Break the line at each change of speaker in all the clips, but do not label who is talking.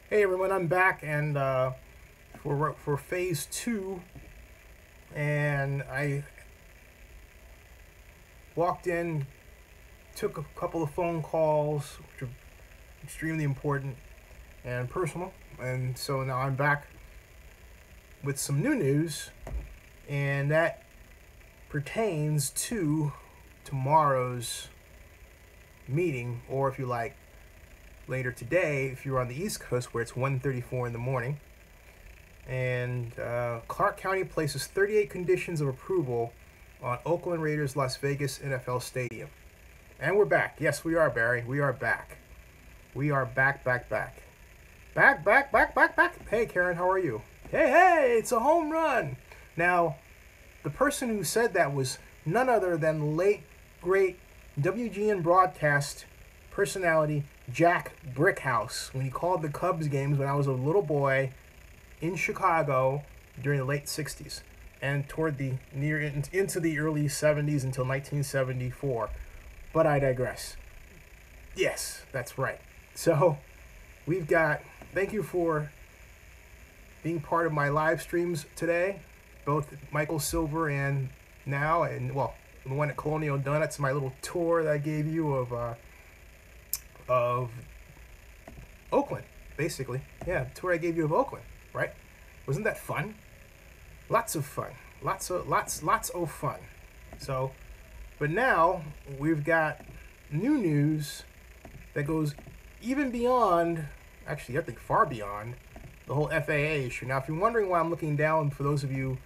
Hey everyone, I'm back and for phase two, and I walked in, took a couple of phone calls, which are extremely important and personal, and so now I'm back with some new news, and that pertains to tomorrow's meeting, or if you like, later today, if you're on the East Coast, where it's 1:34 in the morning. And Clark County places 38 conditions of approval on Oakland Raiders Las Vegas NFL Stadium. And we're back. Yes, we are, Barry. We are back. We are back. Back. Hey, Karen, how are you? Hey, it's a home run. Now, the person who said that was none other than late, great WGN broadcast personality Jack Brickhouse, when he called the Cubs games when I was a little boy in Chicago during the late 60s and toward the into the early 70s until 1974. But I digress. Yes, that's right. So we've got, thank you for being part of my live streams today, both Michael Silver and now, and well, the one at Colonial Donuts, my little tour that I gave you of Oakland, basically. Yeah, the tour I gave you of Oakland, right? Wasn't that fun? Lots of fun. Lots of fun. So, but now we've got new news that goes even beyond, actually I think far beyond, the whole FAA issue. Now, if you're wondering why I'm looking down, for those of you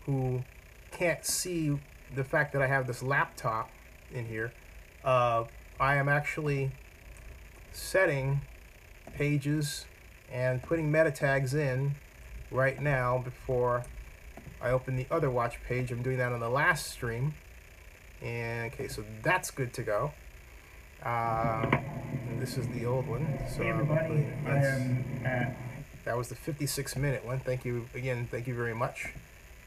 who can't see the fact that I have this laptop in here, I am actually setting pages and putting meta tags in right now before I open the other watch page. I'm doing that on the last stream. And okay, so that's good to go. And this is the old one. So
hey everybody,
that was the 56-minute one. Thank you again. Thank you very much.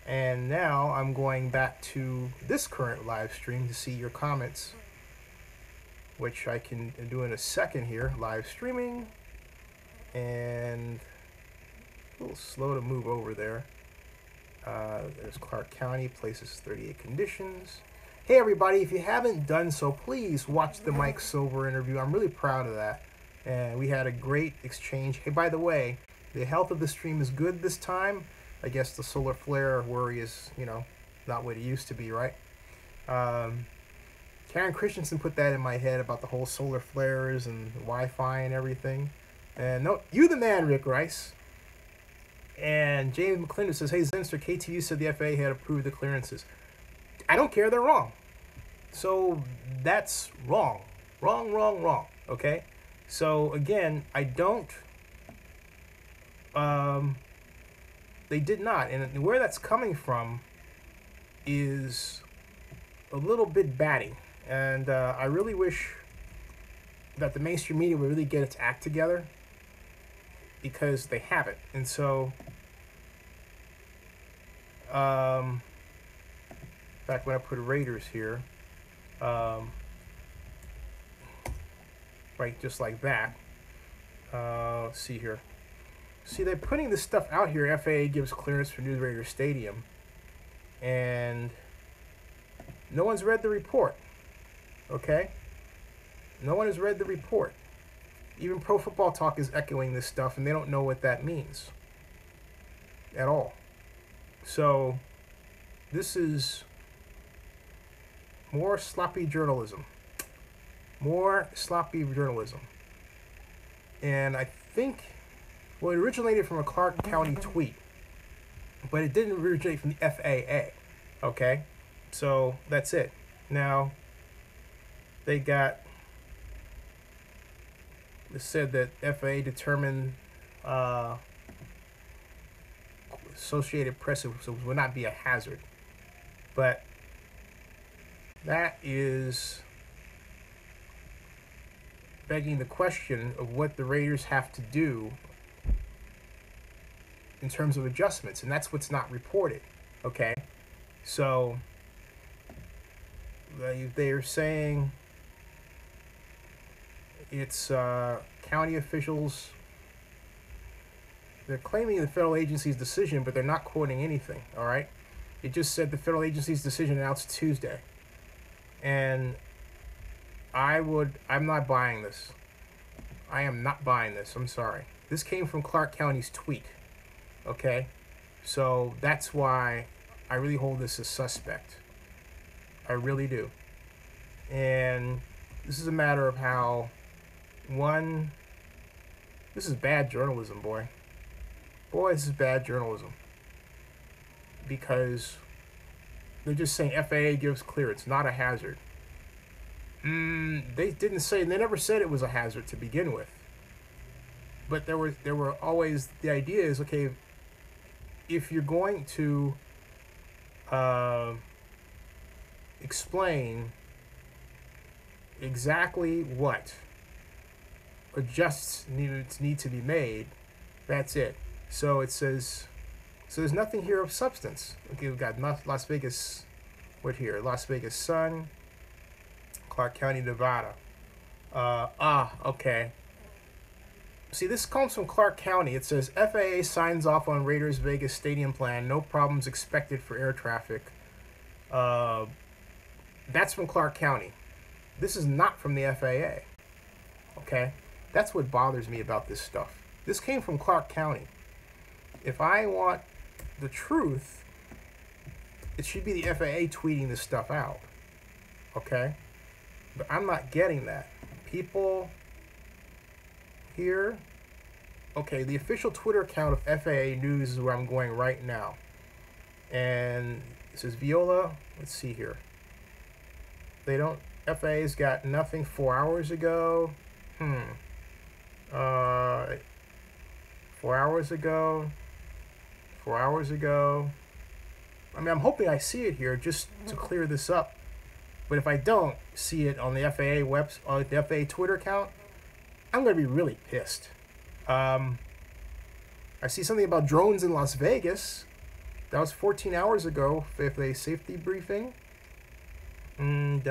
And now I'm going back to this current live stream to see your comments, which I can do in a second here, live streaming, and a little slow to move over there. There's Clark County, places 38 conditions. Hey everybody, if you haven't done so, please watch the Mike Silver interview. I'm really proud of that, and we had a great exchange. Hey, by the way, the health of the stream is good this time. I guess the solar flare worry is, not what it used to be, right? Karen Christensen put that in my head about the whole solar flares and Wi-Fi and everything. And no, you the man, Rick Rice. And James McClarren says, hey, Zinster, KTU said the FAA had approved the clearances. I don't care, they're wrong. So that's wrong. Wrong. Okay? So again, I don't, they did not. And where that's coming from is a little bit batty. And I really wish that the mainstream media would really get its act together, because they haven't. And so, in fact, when I put Raiders here, right, just like that. Let's see here. See, they're putting this stuff out here. FAA gives clearance for new Raiders Stadium, and no one's read the report. Okay? No one has read the report. Even Pro Football Talk is echoing this stuff, and they don't know what that means at all. So this is more sloppy journalism. And I think, well, it originated from a Clark County tweet, but it didn't originate from the FAA. Okay? So that's it. Now, they said that FAA determined Associated Press would not be a hazard. But that is begging the question of what the Raiders have to do in terms of adjustments, and that's what's not reported. Okay? So they're saying it's county officials they're claiming the federal agency's decision, but they're not quoting anything, all right? It just said the federal agency's decision announced Tuesday. And I'm not buying this. I am not buying this. I'm sorry. This came from Clark County's tweet, okay? So that's why I really hold this as suspect. I really do. And this is a matter of how, one, this is bad journalism, boy. Boy, this is bad journalism. Because they're just saying FAA gives clearance, not a hazard. They didn't say, they never said it was a hazard to begin with. But there were always, the idea is, okay, if you're going to explain exactly what adjustments need to be made, that's it. So it says, so there's nothing here of substance. Okay, we've got Las Vegas, what here? Las Vegas Sun, Clark County, Nevada. Okay. See, this comes from Clark County. It says, FAA signs off on Raiders Vegas stadium plan. No problems expected for air traffic. That's from Clark County. This is not from the FAA. Okay? That's what bothers me about this stuff. This came from Clark County. If I want the truth, it should be the FAA tweeting this stuff out. Okay? But I'm not getting that. People here. Okay, the official Twitter account of FAA News is where I'm going right now. And it says Viola. Let's see here. They don't, FAA's got nothing 4 hours ago. 4 hours ago. 4 hours ago. I mean, I'm hoping I see it here just to clear this up. But if I don't see it on the FAA on the FAA Twitter account, I'm going to be really pissed. I see something about drones in Las Vegas. That was 14 hours ago, FAA safety briefing. And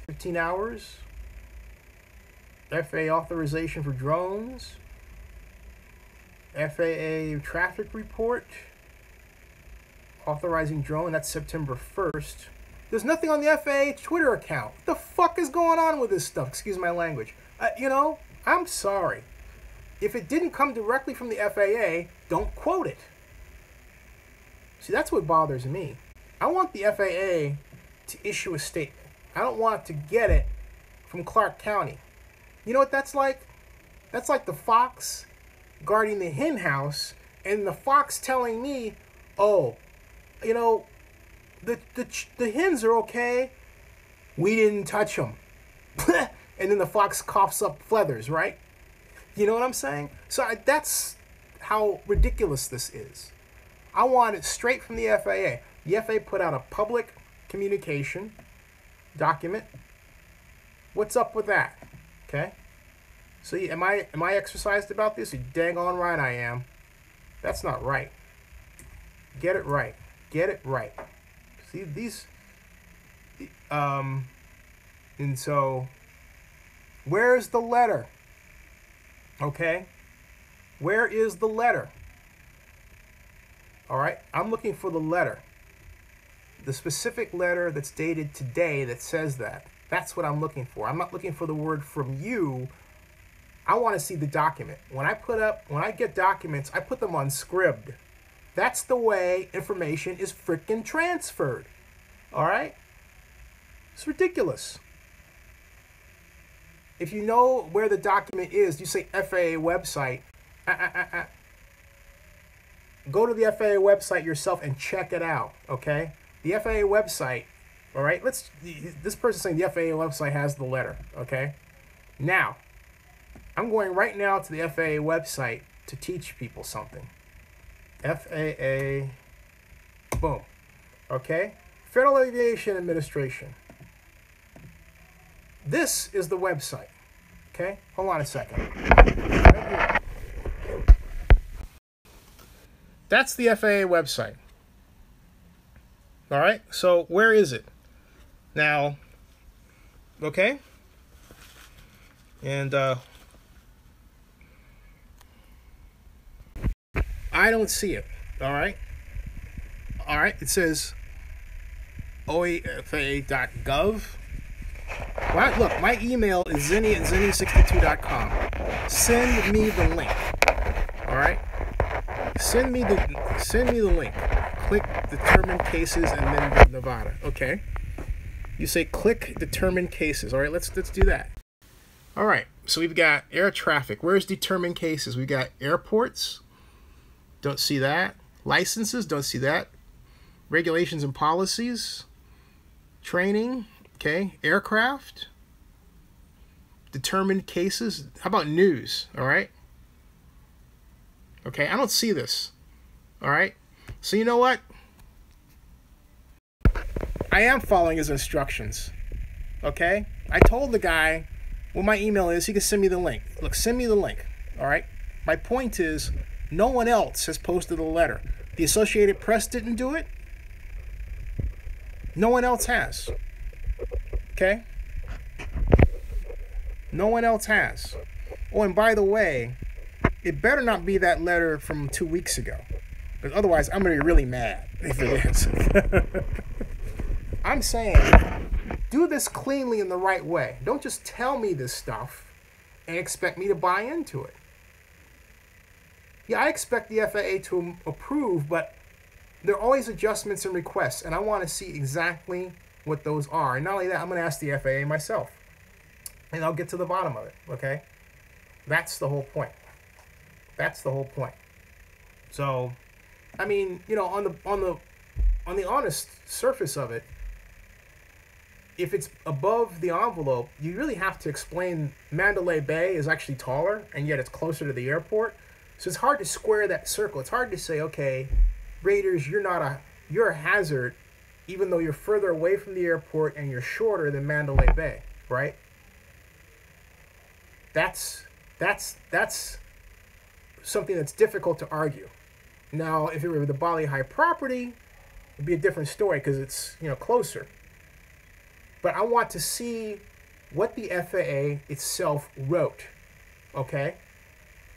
15 hours. FAA authorization for drones. FAA traffic report. Authorizing drone, that's September 1st. There's nothing on the FAA Twitter account. What the fuck is going on with this stuff? Excuse my language. You know, I'm sorry. If it didn't come directly from the FAA, don't quote it. See, that's what bothers me. I want the FAA to issue a statement. I don't want to get it from Clark County. You know what that's like? That's like the fox guarding the hen house and the fox telling me, oh, you know, the hens are okay. We didn't touch them. And then the fox coughs up feathers, right? You know what I'm saying? So that's how ridiculous this is. I want it straight from the FAA. The FAA put out a public communication document. What's up with that? Okay? So am I exercised about this? You dang on right I am. That's not right. Get it right. Get it right. See, these and so where's the letter? Okay? Where is the letter? All right? I'm looking for the letter. The specific letter that's dated today that says that. That's what I'm looking for. I'm not looking for the word from you. I want to see the document. When I get documents, I put them on Scribd. That's the way information is freaking transferred. All right? It's ridiculous. If you know where the document is, you say FAA website. Go to the FAA website yourself and check it out, okay? The FAA website, all right? This person's saying the FAA website has the letter, okay? Now, I'm going right now to the FAA website to teach people something. FAA, boom, okay? Federal Aviation Administration. This is the website, okay? Hold on a second. Right here. That's the FAA website. All right, so where is it? Now, okay? And I don't see it. All right. All right. It says oafa.gov. Well, look, my email is zinny@zinny62.com. Send me the link. All right. Send me the link. Click determine cases and then Nevada. Okay. You say click determine cases. All right. Let's do that. All right. So we've got air traffic. Where's determine cases? We got airports. Don't see that. Licenses. Don't see that. Regulations and policies. Training. Okay. Aircraft. Determined cases. How about news? All right. Okay. I don't see this. All right. So you know what? I am following his instructions. Okay. I told the guy what my email is. He can send me the link. Look, send me the link. All right. My point is, no one else has posted a letter. The Associated Press didn't do it. No one else has. Okay? No one else has. Oh, and by the way, it better not be that letter from 2 weeks ago. Because otherwise, I'm going to be really mad if it is. I'm saying, do this cleanly in the right way. Don't just tell me this stuff and expect me to buy into it. Yeah, I expect the FAA to approve, but there are always adjustments and requests, and I want to see exactly what those are. And not only that, I'm going to ask the FAA myself, and I'll get to the bottom of it, okay? That's the whole point. That's the whole point. So, I mean, you know, on the honest surface of it, if it's above the envelope, you really have to explain Mandalay Bay is actually taller, and yet it's closer to the airport. So it's hard to square that circle. It's hard to say, okay, Raiders, you're a hazard, even though you're further away from the airport and you're shorter than Mandalay Bay, right? That's something that's difficult to argue. Now, if it were the Bali High property, it'd be a different story because it's, you know, closer. But I want to see what the FAA itself wrote, okay?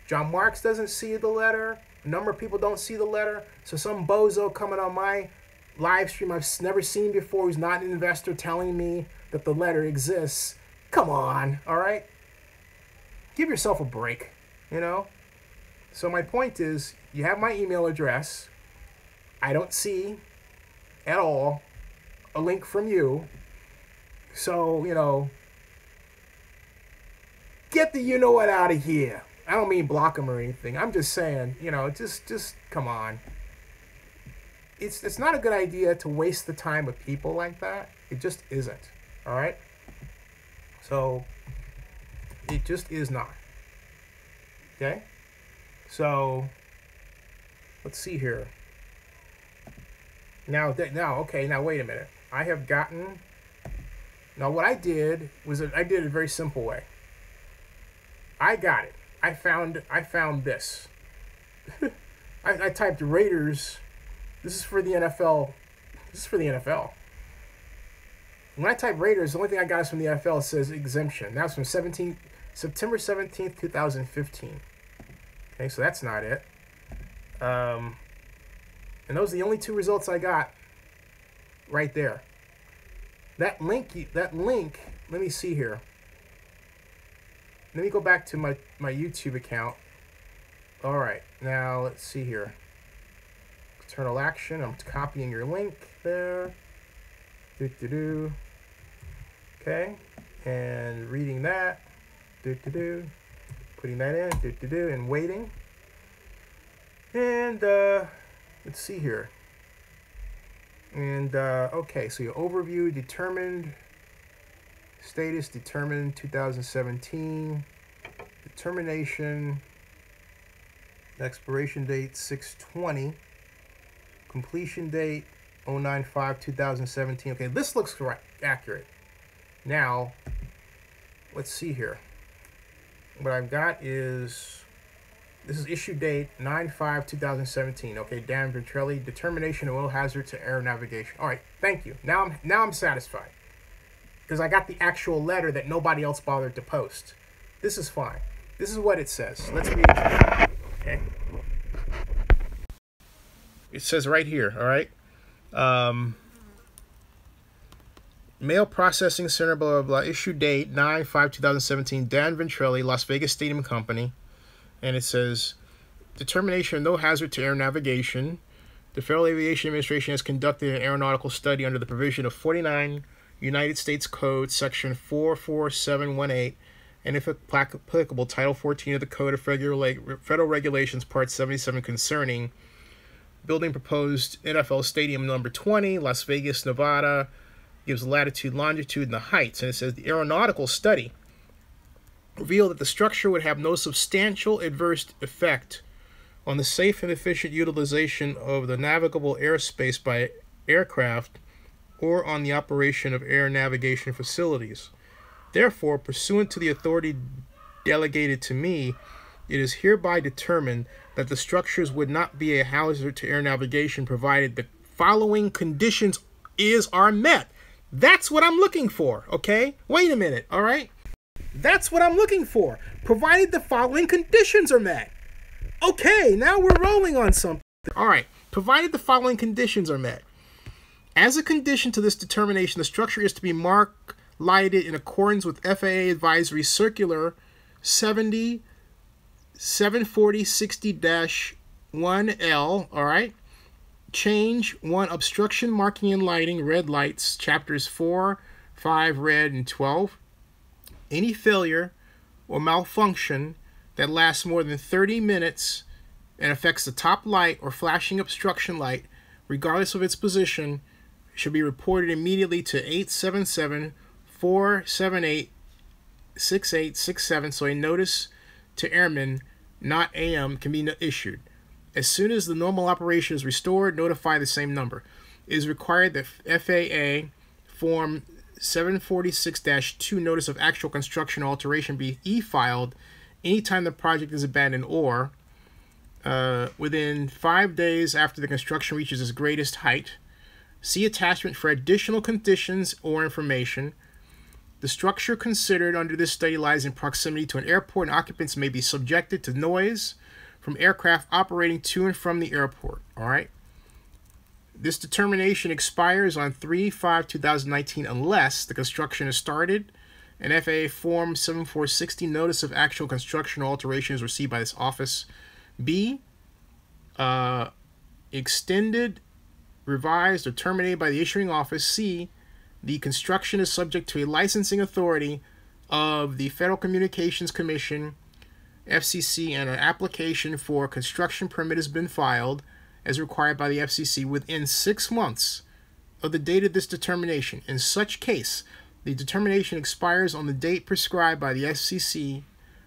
John Marks doesn't see the letter. A number of people don't see the letter. So some bozo coming on my live stream I've never seen before who's not an investor telling me that the letter exists. Come on, all right? Give yourself a break, you know? So my point is, you have my email address. I don't see at all a link from you. So, you know, get the you-know-what out of here. I don't mean block them or anything. I'm just saying, you know, just come on. It's not a good idea to waste the time with people like that. It just isn't. All right? So, it just is not. Okay? So, let's see here. Now, okay, now wait a minute. I have gotten... Now, what I did was I did it a very simple way. I got it. I found this. I typed Raiders. This is for the NFL. This is for the NFL. When I type Raiders, the only thing I got is from the NFL. It says exemption. That's from September 17th, 2015. Okay, so that's not it. And those are the only two results I got right there. That link, let me see here. Let me go back to my YouTube account. All right, now let's see here. External action, I'm copying your link there. Okay, and reading that. Putting that in, and waiting. And let's see here. And okay, so your overview determined. Status determined 2017. Determination. Expiration date 6/20. Completion date 09/5/2017. Okay, this looks correct, accurate. Now, let's see here. What I've got is, this is issue date 9/5/2017. Okay, Dan Ventrelli, determination of oil hazard to air navigation. All right, thank you. Now I'm satisfied because I got the actual letter that nobody else bothered to post. This is fine. This is what it says. Let's read it. Okay. it says right here, all right? Mail Processing Center, blah, blah, blah. Issue date, 9/5/2017. Dan Ventrelli, Las Vegas Stadium Company. And it says, determination of no hazard to air navigation. The Federal Aviation Administration has conducted an aeronautical study under the provision of 49 United States Code, Section 44718, and if applicable, Title 14 of the Code of Federal Regulations, Part 77, concerning building proposed NFL Stadium number 20, Las Vegas, Nevada, gives latitude, longitude, and the heights. And it says the aeronautical study revealed that the structure would have no substantial adverse effect on the safe and efficient utilization of the navigable airspace by aircraft or on the operation of air navigation facilities. Therefore, pursuant to the authority delegated to me, it is hereby determined that the structures would not be a hazard to air navigation provided the following conditions are met. That's what I'm looking for, okay? Wait a minute, all right? That's what I'm looking for, provided the following conditions are met. Okay, now we're rolling on something. All right, provided the following conditions are met. As a condition to this determination, the structure is to be lighted in accordance with FAA Advisory Circular 74060-1L, all right? Change 1, obstruction, marking, and lighting, red lights, chapters 4, 5, red, and 12. Any failure or malfunction that lasts more than 30 minutes and affects the top light or flashing obstruction light, regardless of its position, should be reported immediately to 877-478-6867, so a notice to airmen, not AM, can be issued. As soon as the normal operation is restored, notify the same number. It is required that FAA Form 746-2 Notice of Actual Construction Alteration be e-filed anytime the project is abandoned or within 5 days after the construction reaches its greatest height. See attachment for additional conditions or information. The structure considered under this study lies in proximity to an airport, and occupants may be subjected to noise from aircraft operating to and from the airport. All right. This determination expires on 3/5/2019 unless the construction is started. An FAA Form 7460 Notice of Actual Construction Alteration is received by this office. B. Extended, revised, or terminated by the issuing office. C. The construction is subject to a licensing authority of the Federal Communications Commission, FCC, and an application for a construction permit has been filed as required by the FCC within 6 months of the date of this determination. In such case, the determination expires on the date prescribed by the FCC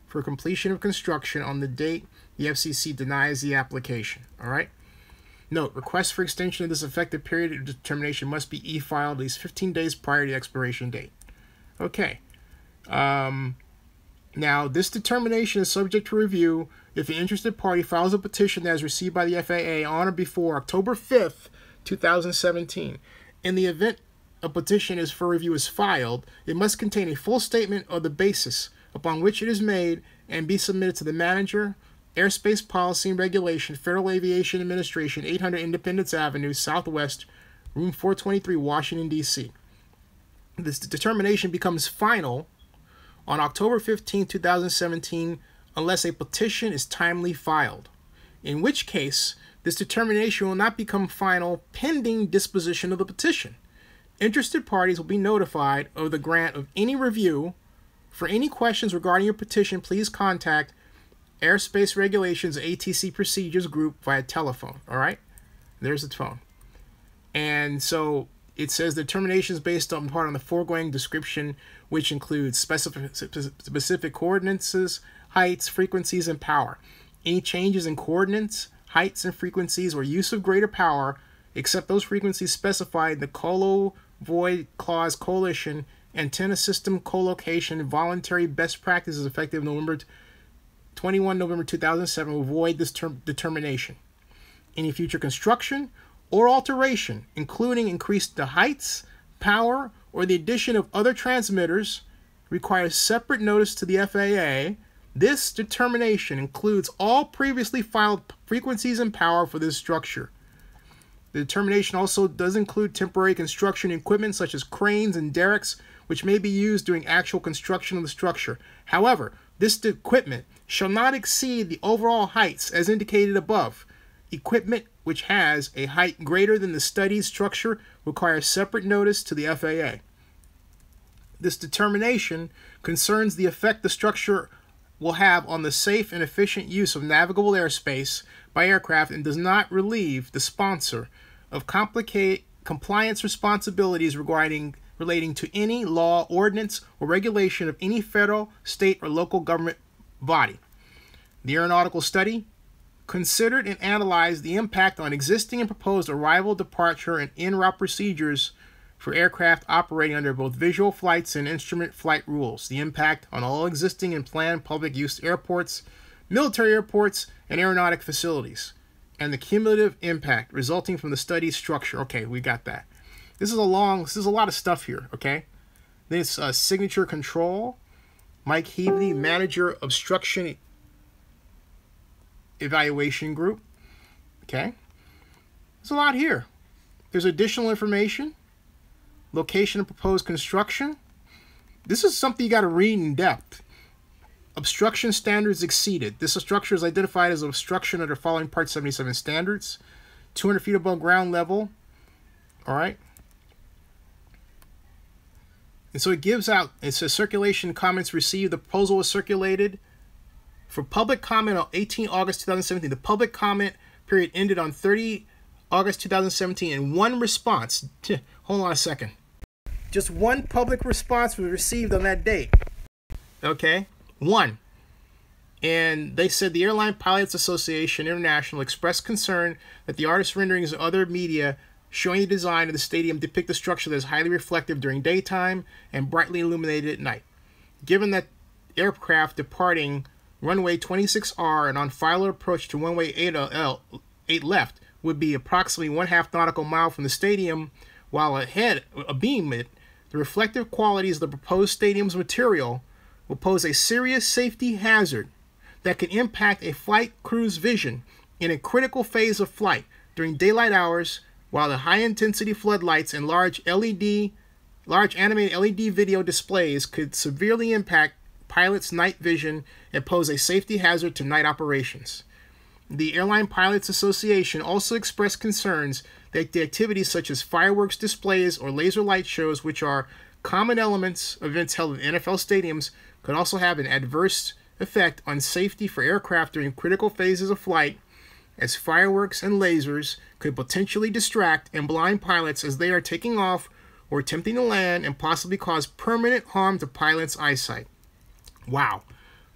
for completion of construction on the date the FCC denies the application. All right? Note, requests for extension of this effective period of determination must be e-filed at least 15 days prior to the expiration date. Okay. Now, this determination is subject to review if the interested party files a petition that is received by the FAA on or before October 5th, 2017. In the event a petition is for review is filed, it must contain a full statement of the basis upon which it is made and be submitted to the manager, Airspace Policy and Regulation, Federal Aviation Administration, 800 Independence Avenue, Southwest, Room 423, Washington, D.C. This determination becomes final on October 15, 2017, unless a petition is timely filed, in which case this determination will not become final pending disposition of the petition. Interested parties will be notified of the grant of any review. For any questions regarding your petition, please contact Airspace Regulations ATC Procedures Group via telephone. All right? There's the phone. And so it says the determination is based on part on the foregoing description, which includes specific coordinates, heights, frequencies, and power. Any changes in coordinates, heights, and frequencies, or use of greater power, except those frequencies specified in the Colo Void Clause Coalition Antenna System Colocation Voluntary Best Practices effective 21 November 2007 will void this determination. Any future construction or alteration, including increased the heights, power, or the addition of other transmitters, requires separate notice to the FAA. This determination includes all previously filed frequencies and power for this structure. The determination also does include temporary construction equipment such as cranes and derricks, which may be used during actual construction of the structure. However, this equipment shall not exceed the overall heights as indicated above. Equipment which has a height greater than the studied structure requires separate notice to the FAA. This determination concerns the effect the structure will have on the safe and efficient use of navigable airspace by aircraft and does not relieve the sponsor of compliance responsibilities relating to any law, ordinance, or regulation of any federal, state, or local government body. The aeronautical study considered and analyzed the impact on existing and proposed arrival, departure, and en route procedures for aircraft operating under both visual flights and instrument flight rules, the impact on all existing and planned public use airports, military airports, and aeronautic facilities, and the cumulative impact resulting from the study's structure. Okay, we got that. This is a lot of stuff here, okay? This signature control, Mike Heavey, manager obstruction evaluation group, okay? There's a lot here. There's additional information, location of proposed construction. This is something you got to read in depth. Obstruction standards exceeded. This structure is identified as obstruction under following Part 77 standards. 200 feet above ground level. All right. And so it gives out, it says circulation comments received. The proposal was circulated for public comment on 18 August 2017. The public comment period ended on 30 August 2017 and one response. Hold on a second. Just one public response was received on that date. Okay, one. And they said the Airline Pilots Association International expressed concern that the artist renderings and other media showing the design of the stadium depict a structure that is highly reflective during daytime and brightly illuminated at night. Given that aircraft departing runway 26R and on final approach to runway 8 left would be approximately 1/2 nautical mile from the stadium, while abeam it, the reflective qualities of the proposed stadium's material will pose a serious safety hazard that can impact a flight crew's vision in a critical phase of flight during daylight hours, while the high-intensity floodlights and large animated LED video displays could severely impact pilots' night vision and pose a safety hazard to night operations. The Airline Pilots Association also expressed concerns that the activities such as fireworks displays or laser light shows, which are common elements of events held in NFL stadiums, could also have an adverse effect on safety for aircraft during critical phases of flight, as fireworks and lasers could potentially distract and blind pilots as they are taking off or attempting to land and possibly cause permanent harm to pilots' eyesight. Wow.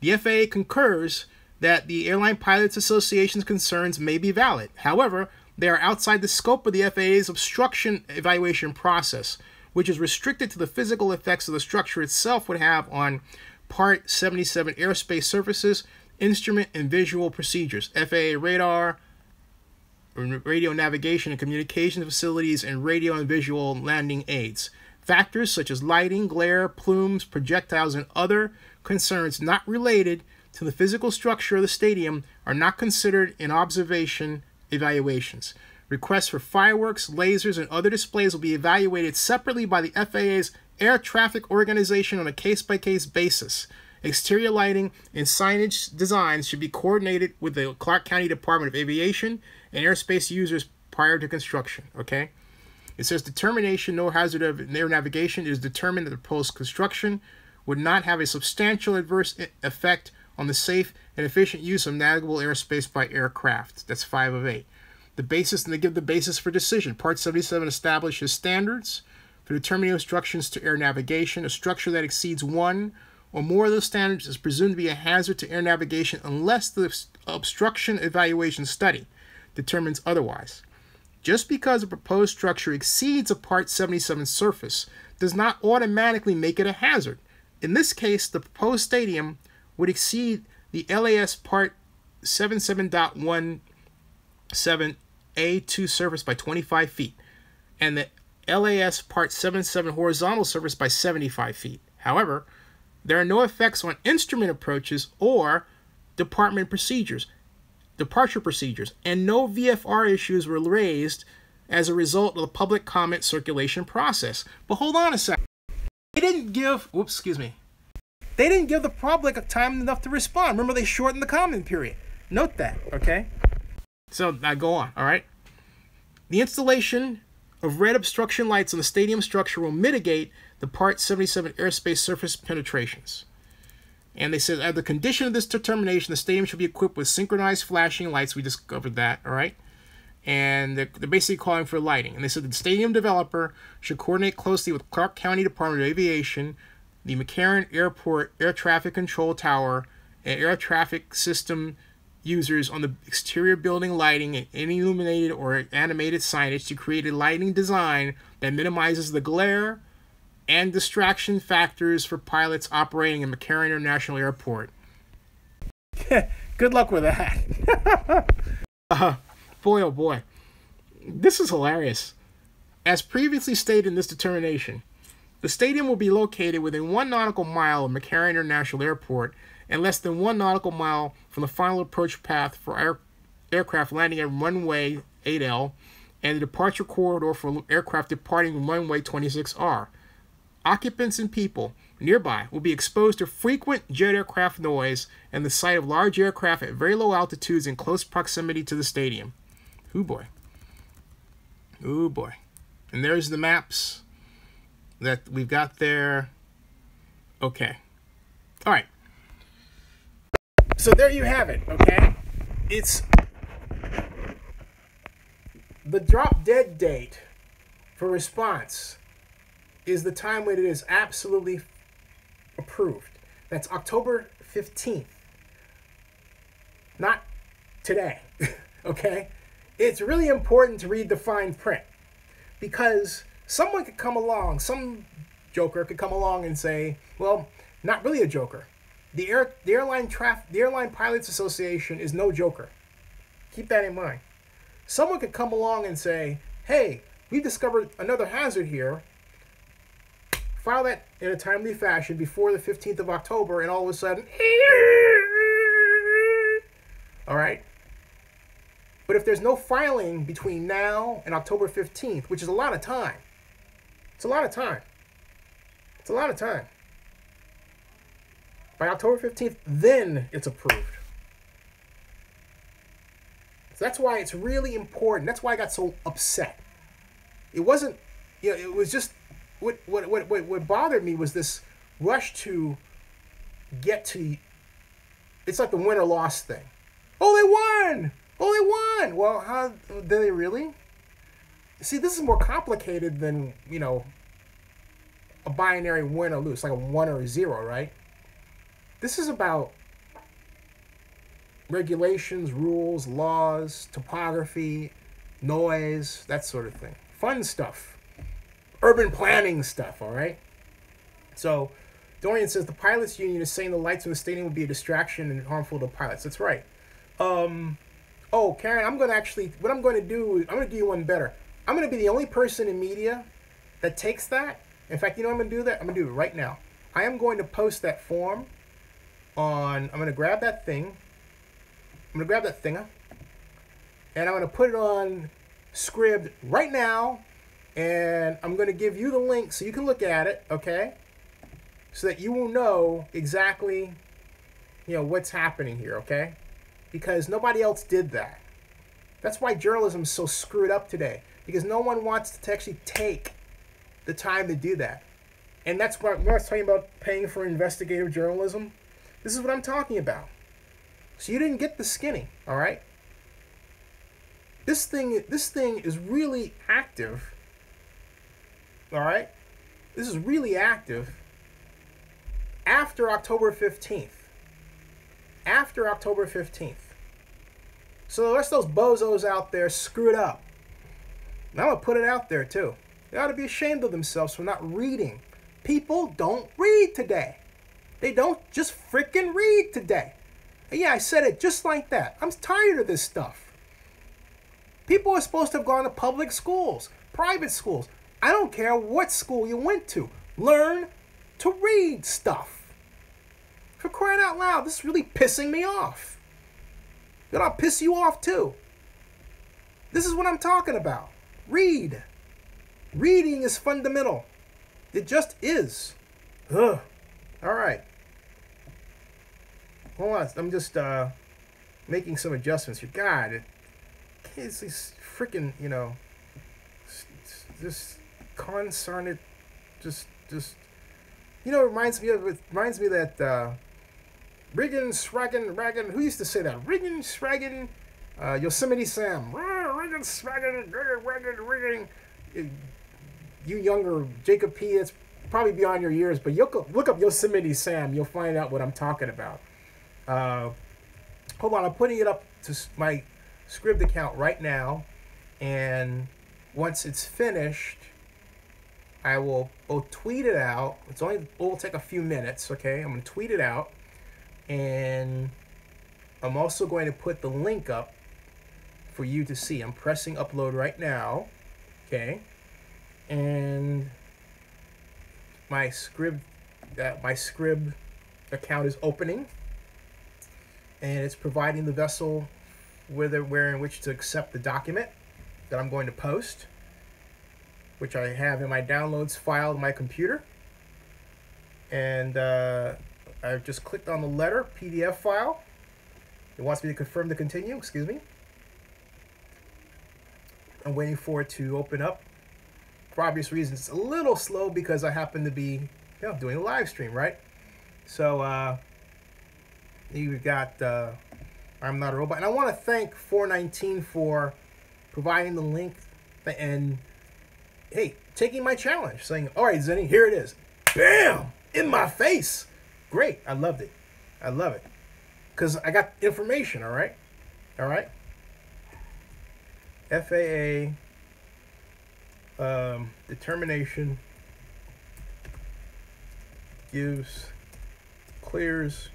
The FAA concurs that the Airline Pilots Association's concerns may be valid. However, they are outside the scope of the FAA's obstruction evaluation process, which is restricted to the physical effects of the structure itself would have on Part 77 airspace surfaces, instrument and visual procedures, FAA radar, radio navigation and communication facilities, and radio and visual landing aids. Factors such as lighting, glare, plumes, projectiles, and other concerns not related to the physical structure of the stadium are not considered in observation evaluations. Requests for fireworks, lasers, and other displays will be evaluated separately by the FAA's Air Traffic Organization on a case-by-case basis. Exterior lighting and signage designs should be coordinated with the Clark County Department of Aviation and airspace users prior to construction. Okay? It says determination, no hazard of air navigation is determined that the proposed construction would not have a substantial adverse effect on the safe and efficient use of navigable airspace by aircraft. That's 5 of 8. The basis, and they give the basis for decision. Part 77 establishes standards for determining obstructions to air navigation. A structure that exceeds one or more of those standards is presumed to be a hazard to air navigation unless the obstruction evaluation study determines otherwise. Just because a proposed structure exceeds a Part 77 surface does not automatically make it a hazard. In this case, the proposed stadium would exceed the LAS Part 77.17A2 surface by 25 feet and the LAS Part 77 horizontal surface by 75 feet. However, there are no effects on instrument approaches or departure procedures, and no VFR issues were raised as a result of the public comment circulation process. But hold on a second. They didn't give, they didn't give the public time enough to respond. Remember, they shortened the comment period. Note that, okay? So now go on, all right? The installation of red obstruction lights on the stadium structure will mitigate the Part 77 airspace surface penetrations. And they said, as the condition of this determination, the stadium should be equipped with synchronized flashing lights. We discovered that, all right? And they're basically calling for lighting. And they said the stadium developer should coordinate closely with Clark County Department of Aviation, the McClarren Airport Air Traffic Control Tower, and air traffic system users on the exterior building lighting and any illuminated or animated signage to create a lighting design that minimizes the glare and distraction factors for pilots operating in McClarren International Airport. Good luck with that. Boy, oh boy. This is hilarious. As previously stated in this determination, the stadium will be located within 1 nautical mile of McClarren International Airport and less than 1 nautical mile from the final approach path for aircraft landing at runway 8L and the departure corridor for aircraft departing runway 26R. Occupants and people nearby will be exposed to frequent jet aircraft noise and the sight of large aircraft at very low altitudes in close proximity to the stadium. Ooh boy. Ooh boy. And there's the maps that we've got there. Okay. All right. So there you have it, okay? It's the drop dead date for response is the time when it is absolutely approved. That's October 15th. Not today, okay? It's really important to read the fine print because someone could come along, some joker could come along and say, well, not really a joker. The Airline Pilots Association is no joker. Keep that in mind. Someone could come along and say, hey, we discovered another hazard here. File that in a timely fashion before the 15th of October, and all of a sudden, all right? But if there's no filing between now and October 15th, which is a lot of time, it's a lot of time. It's a lot of time. By October 15th, then it's approved. So that's why it's really important. That's why I got so upset. It wasn't, it was just, what bothered me was this rush to get to, it's like the win or loss thing. Oh, they won! Oh, they won! Well, how, did they really? See, this is more complicated than, a binary win or lose, like a 1 or a 0, right? This is about regulations, rules, laws, topography, noise, that sort of thing. Fun stuff. Urban planning stuff, all right? So, Dorian says the pilots union is saying the lights in the stadium will be a distraction and harmful to pilots. That's right. Oh, Karen, I'm going to do you one better. I'm going to be the only person in media that takes that. In fact, I'm going to do that? I'm going to do it right now. I am going to post that form I'm going to grab that thing. I'm going to grab that thinger. And I'm going to put it on Scribd right now. And I'm going to give you the link so you can look at it, okay? So that you will know exactly, what's happening here, okay? Because nobody else did that. That's why journalism is so screwed up today. Because no one wants to actually take the time to do that. And that's what I was talking about, paying for investigative journalism. This is what I'm talking about. So you didn't get the skinny, all right? This thing is really active, all right? This is really active after October 15th. After October 15th. So the rest of those bozos out there screwed up. And I'm going to put it out there too. They ought to be ashamed of themselves for not reading. People don't read today. They don't just freaking read today. And yeah, I said it just like that. I'm tired of this stuff. People are supposed to have gone to public schools, private schools. I don't care what school you went to. Learn to read stuff. For crying out loud, this is really pissing me off. And I'll piss you off too. This is what I'm talking about. Read. Reading is fundamental. It just is. Ugh. All right. Hold on. I'm just making some adjustments here. God, it's these freaking, you know, just consarnate, just, you know, it reminds me of that Riggin, Swaggin, Raggin. Who used to say that? Riggin, Swaggin, Yosemite Sam. Riggin, Swaggin, Riggin. You younger Jacob P. It's probably beyond your years, but look up Yosemite Sam. You'll find out what I'm talking about. Hold on, I'm putting it up to my Scribd account right now, and once it's finished, I will both tweet it out. It will take a few minutes, okay? I'm going to tweet it out, and I'm also going to put the link up for you to see. I'm pressing upload right now, okay? And my Scribd account is opening, and it's providing the vessel where in which to accept the document that I'm going to post, which I have in my downloads file on my computer. And I've just clicked on the letter PDF file. It wants me to confirm to continue. Excuse me. I'm waiting for it to open up. For obvious reasons, it's a little slow because I happen to be, you know, doing a live stream, right? So you've got I'm Not a Robot, and I want to thank 419 for providing the link and, hey, taking my challenge, saying, all right, Zenny, here it is. Bam! In my face. Great. I loved it. I love it. Because I got information, all right? All right? FAA determination clears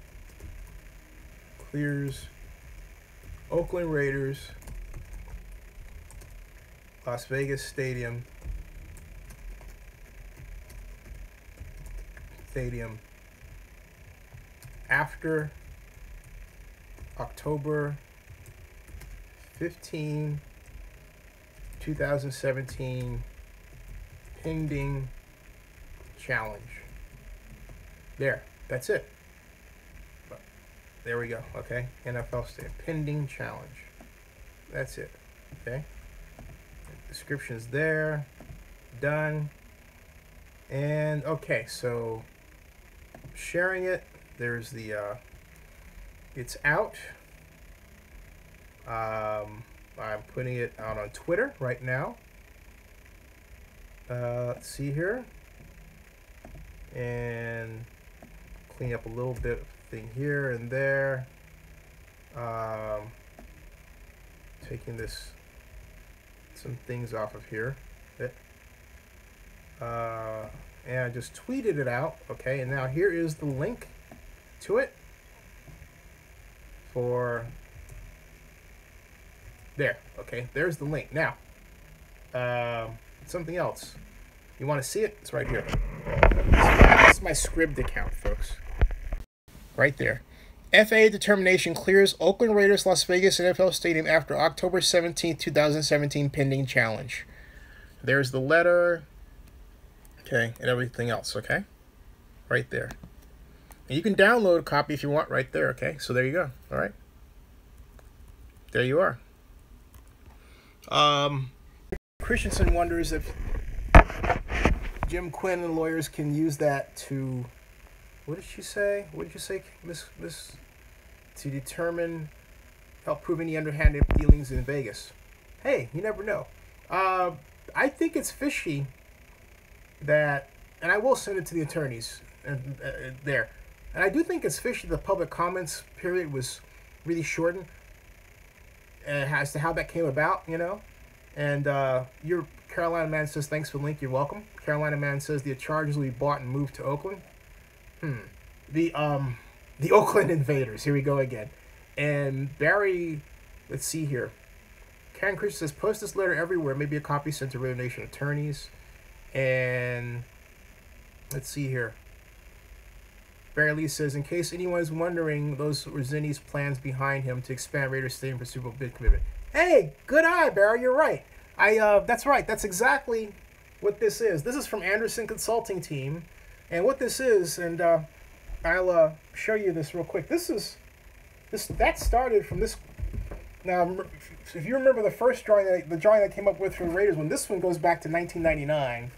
Oakland Raiders Las Vegas Stadium after October 15, 2017 pending challenge. There, that's it. There we go. Okay, NFL Stadium pending challenge. That's it. Okay, description's there. Done. And okay, so sharing it. There's the it's out. I'm putting it out on Twitter right now. Let's see here, and clean up a little bit of thing here and there. Taking some things off of here. And I just tweeted it out. Okay, and now here is the link to it for there. Okay, there's the link. Now, something else. You want to see it? It's right here. That's my Scribd account, folks. Right there. FAA determination clears Oakland Raiders Las Vegas NFL Stadium after October 17, 2017 pending challenge. There's the letter. Okay, and everything else, okay? Right there. And you can download a copy if you want right there, okay? So there you go, all right? There you are. Christensen wonders if Jim Quinn and lawyers can use that to, what did she say? What did you say, Miss? To determine, help prove any underhanded dealings in Vegas. Hey, you never know. I think it's fishy that, and I will send it to the attorneys there. And I do think it's fishy the public comments period was really shortened as to how that came about, you know. And your Carolina Man says, thanks for the link, you're welcome. Carolina Man says the charges will be bought and moved to Oakland. The Oakland Invaders, here we go again. And Barry, let's see here. Karen Christian says, post this letter everywhere, maybe a copy sent to Raider Nation attorneys. And let's see here. Barry Lee says, in case anyone is wondering, those were Zinni's plans behind him to expand Raiders Stadium for Super Bowl bid commitment. Hey, good eye, Barry, you're right. That's right. That's exactly what this is. This is from Anderson Consulting Team, and what this is, and I'll show you this real quick. That started from this. Now, if you remember the first drawing, the drawing that came up with for the Raiders one, this one goes back to 1999,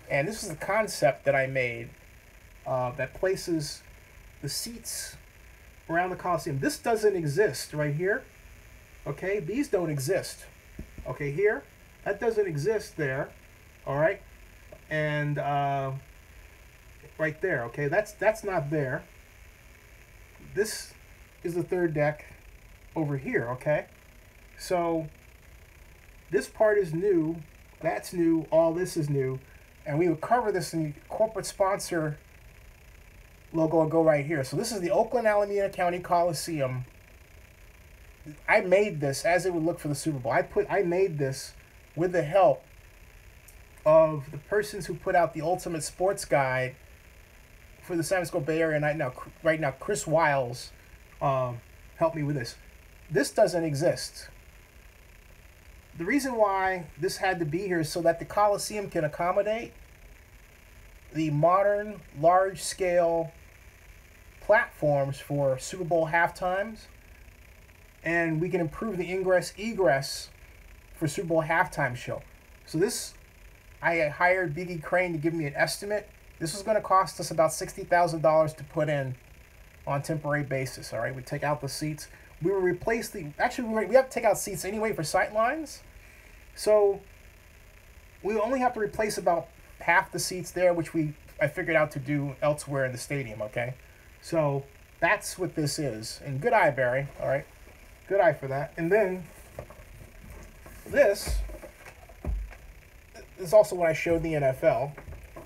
and this is the concept that I made that places the seats around the Coliseum. This doesn't exist right here. Okay, these don't exist. Okay, here, that doesn't exist there. All right, and right there. Okay, that's not there. This is the third deck over here. Okay, so this part is new. That's new. All this is new, and we would cover this in corporate sponsor logo will go right here. So this is the Oakland Alameda County Coliseum. I made this as it would look for the Super Bowl. I made this with the help of the persons who put out the Ultimate Sports Guide for the San Francisco Bay Area right now, Chris Wiles helped me with this. This doesn't exist. The reason why this had to be here is so that the Coliseum can accommodate the modern, large-scale platforms for Super Bowl halftimes, and we can improve the ingress-egress for Super Bowl halftime show. So this, I hired Biggie Crane to give me an estimate. This was going to cost us about $60,000 to put in on temporary basis. All right, we take out the seats. We will replace we have to take out seats anyway for sight lines. So we only have to replace about half the seats there, which I figured out to do elsewhere in the stadium. Okay, so that's what this is. And good eye, Barry. All right, good eye for that. And then this is also what I showed the NFL.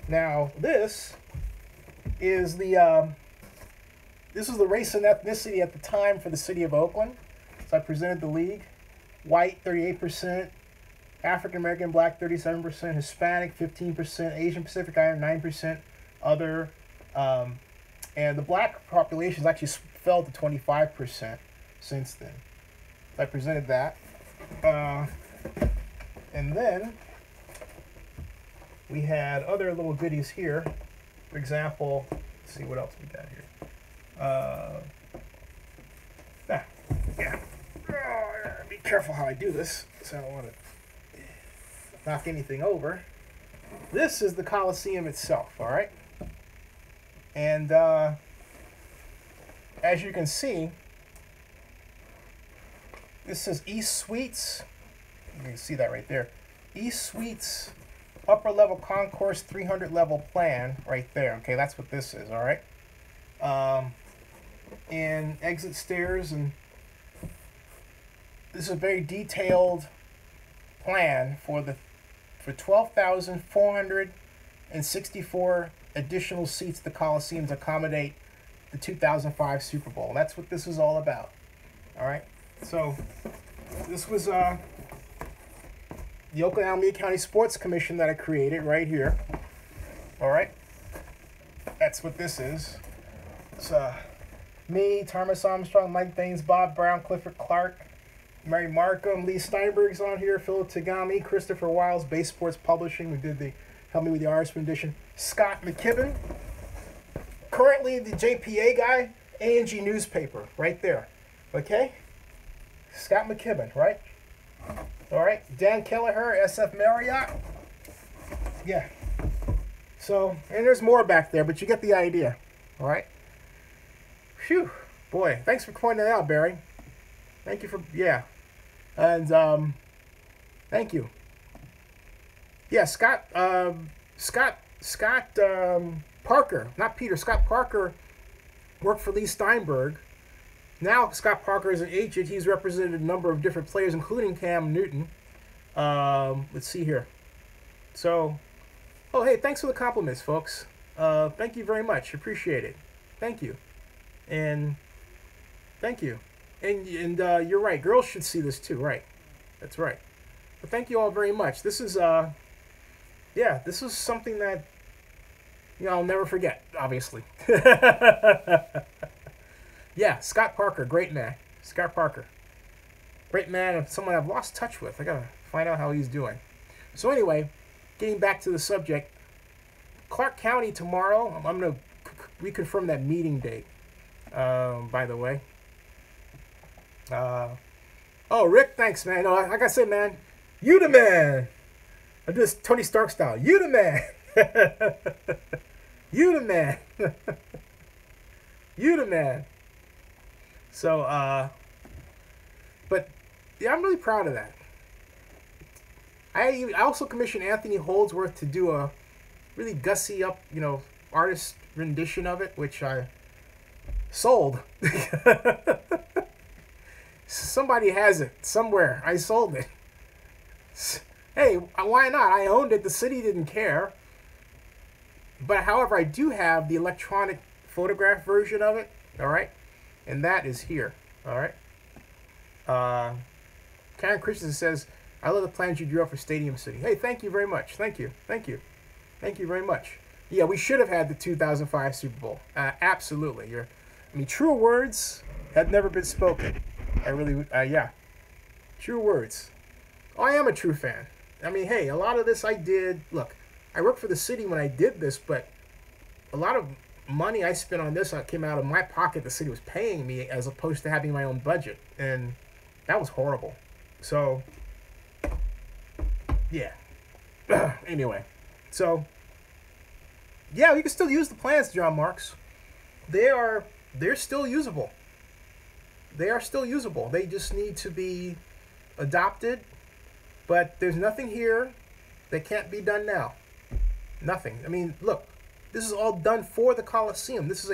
Now this is the race and ethnicity at the time for the city of Oakland. So I presented the league. White 38%, African American Black 37%, Hispanic 15%, Asian Pacific Islander 9%, other, and the black population has actually fell to 25% since then. So I presented that, and then we had other little goodies here. For example, let's see what else we got here. Be careful how I do this, so I don't want to knock anything over. This is the Coliseum itself, all right? And as you can see, this is East Suites. You can see that right there. East Suites, upper level concourse, 300 level plan, right there. Okay, that's what this is, all right? And exit stairs, and this is a very detailed plan for 12,464 additional seats the Coliseum to accommodate the 2005 Super Bowl. That's what this is all about. All right. So this was the Oakland Alameda County Sports Commission that I created right here. All right. That's what this is. It's me, Thomas Armstrong, Mike Baines, Bob Brown, Clifford Clark, Mary Markham, Lee Steinberg's on here, Philip Tagami, Christopher Wiles, Base Sports Publishing. We did help me with the Irishman edition. Scott McKibben, currently the JPA guy, A&G newspaper, right there. Okay? Scott McKibben, right? All right. Dan Kelleher, SF Marriott. Yeah. So, and there's more back there, but you get the idea. All right? Phew. Boy, thanks for pointing that out, Barry. Thank you for, yeah. And, thank you. Yeah, Scott Parker, not Peter, Scott Parker worked for Lee Steinberg. Now Scott Parker is an agent. He's represented a number of different players, including Cam Newton. Let's see here. So, oh, hey, thanks for the compliments, folks. Thank you very much. Appreciate it. Thank you. And thank you. And you're right. Girls should see this too, right? That's right. But thank you all very much. This is this is something that I'll never forget, obviously. Yeah, Scott Parker, great man. Scott Parker. Great man, and someone I've lost touch with. I gotta Find out how he's doing. So anyway, getting back to the subject, Clark County tomorrow. I'm going to reconfirm that meeting date. By the way. Oh, Rick, thanks, man. No, like I said, man, you the man. I do this Tony Stark style. You the man. You the man. You the man. So, but yeah, I'm really proud of that. I also commissioned Anthony Holdsworth to do a really gussy up, artist rendition of it, which I sold. Somebody has it somewhere. I sold it. Hey, why not? I owned it. The city didn't care. But however, I do have the electronic photograph version of it. All right, and that is here. All right. Karen Christensen says, "I love the plans you drew up for Stadium City." Hey, thank you very much. Thank you. Thank you. Thank you very much. Yeah, we should have had the 2005 Super Bowl. Absolutely. True words had never been spoken. I really, yeah. True words. Oh, I am a true fan. Hey, a lot of this I did. Look, I worked for the city when I did this, but a lot of money I spent on this came out of my pocket. The city was paying me as opposed to having my own budget. And that was horrible. So, yeah. Anyway, so, yeah, you can still use the plans, John Marks. They're still usable. They are still usable. They just need to be adopted. But there's nothing here that can't be done now. Nothing. Look, this is all done for the Coliseum. This is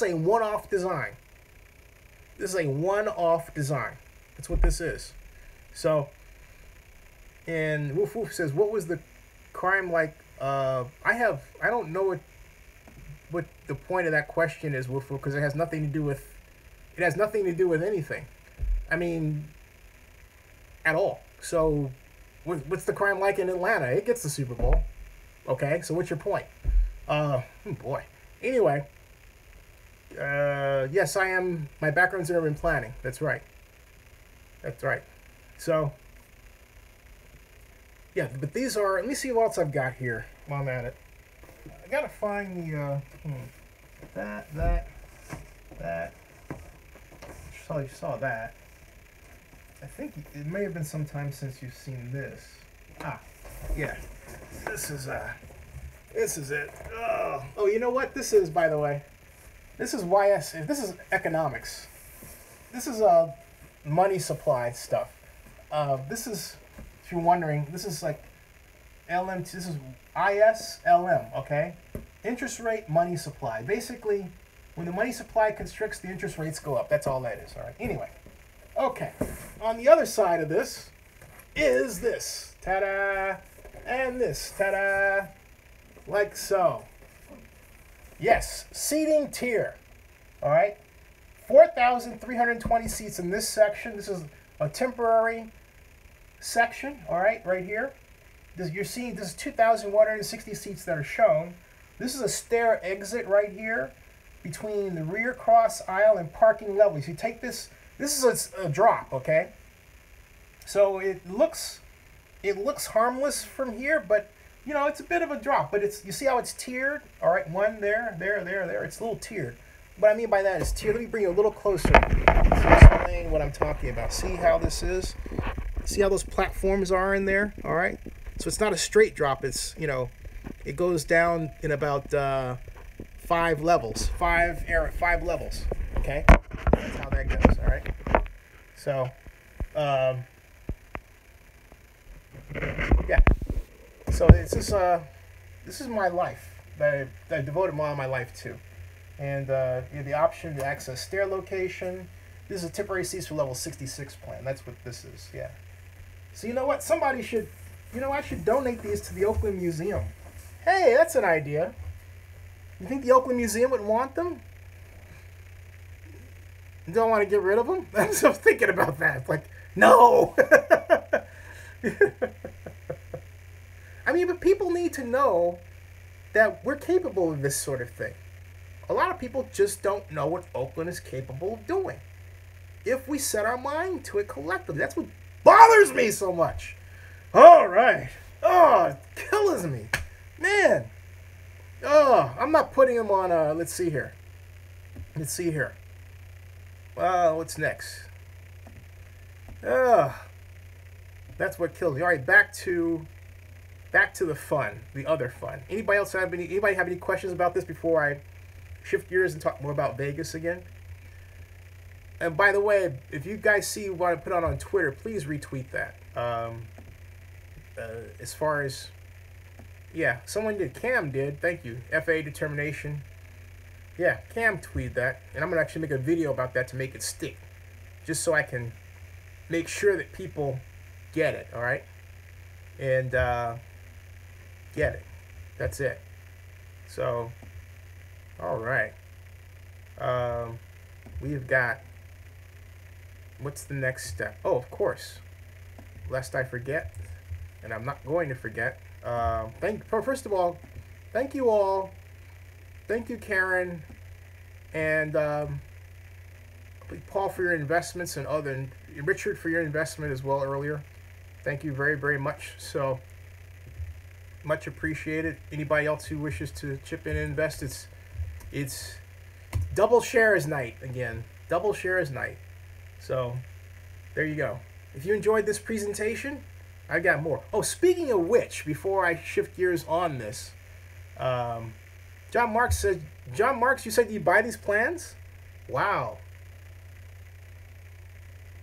a one-off design. This is a one-off design. That's what this is. So, and Woof Woof says, what was the crime like? I don't know what the point of that question is, Woof Woof, because it has nothing to do with anything. At all. So, what's the crime like in Atlanta? It gets the Super Bowl. Okay, so what's your point? Boy. Anyway, yes, I am. My background's in urban planning. That's right. That's right. So, yeah, but these are. Let me see what else I've got here while I'm at it. I gotta find the that. So you saw that. I think it may have been some time since you've seen this. Yeah. This is it. Oh, you know what this is, by the way? This is YS. This is economics. This is money supply stuff. This is, if you're wondering, this is like LM. This is ISLM. Okay, interest rate, money supply. Basically, when the money supply constricts, the interest rates go up. That's all that is. All right. Anyway. Okay, on the other side of this is this, ta-da, and this, ta-da, like so. Yes, seating tier, all right, 4,320 seats in this section. This is a temporary section, all right, right here. You're seeing this is 2,160 seats that are shown. This is a stair exit right here between the rear cross aisle and parking levels. You take this. This is a drop, okay? So it looks harmless from here, but it's a bit of a drop. But you see how it's tiered? All right, one there. It's a little tiered. What I mean by that is tiered. Let me bring you a little closer to explain what I'm talking about. See how this is? See how those platforms are in there? All right. So it's not a straight drop. It's it goes down in about 5 levels. 5 levels. Okay. That's how that goes, all right? So, yeah. So this is my life that I devoted more of my life to. And you have the option to access stair location. This is a temporary seats for level 66 plan. That's what this is, yeah. So you know what? Somebody should, I should donate these to the Oakland Museum. Hey, that's an idea. You think the Oakland Museum would want them? You don't want to get rid of them? I'm just thinking about that. Like, no! But people need to know that we're capable of this sort of thing. A lot of people just don't know what Oakland is capable of doing. If we set our mind to it collectively. That's what bothers me so much. All right. Oh, it kills me, man. Oh, I'm not putting him on. Let's see here. Let's see here. What's next? That's what kills me. All right, back to the fun, the other fun. Anybody have any questions about this before I shift gears and talk more about Vegas again? And by the way, if you guys see what I put on Twitter, please retweet that. As far as, yeah, someone did. Cam did. Thank you. FA determination. Yeah, Cam tweeted that, and I'm gonna actually make a video about that to make it stick, just so I can make sure that people get it. All right, and get it. That's it. So, all right. We've got. What's the next step? Oh, of course. Lest I forget, and I'm not going to forget. First of all, thank you all. Thank you, Karen, and Paul for your investments, and Richard for your investment as well earlier. Thank you very, very much. So much appreciated. Anybody else who wishes to chip in and invest, it's double shares night again. Double shares night. So there you go. If you enjoyed this presentation, I got more. Oh, speaking of which, before I shift gears on this, John Marks, you said you buy these plans? Wow.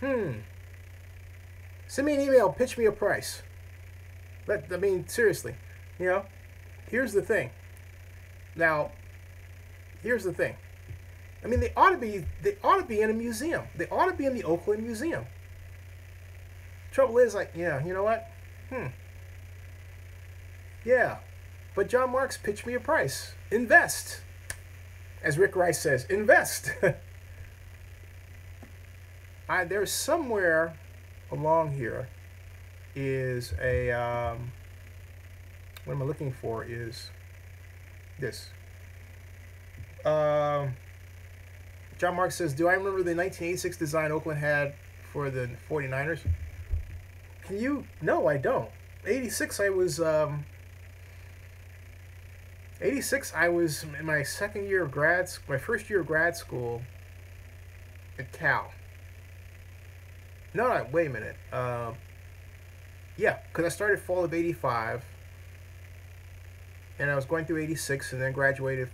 Send me an email, pitch me a price. I mean, seriously, here's the thing. Now, here's the thing. I mean, they ought to be in a museum. They ought to be in the Oakland Museum. Trouble is, you know what? Yeah. But John Marks, pitch me a price. Invest. As Rick Rice says, invest. There's somewhere along here is a, what am I looking for is this. John Marks says, do I remember the 1986 design Oakland had for the 49ers? No, I don't. 86, I was in my second year of my first year of grad school at Cal. No, wait a minute. Yeah, because I started fall of 85, and I was going through 86, and then graduated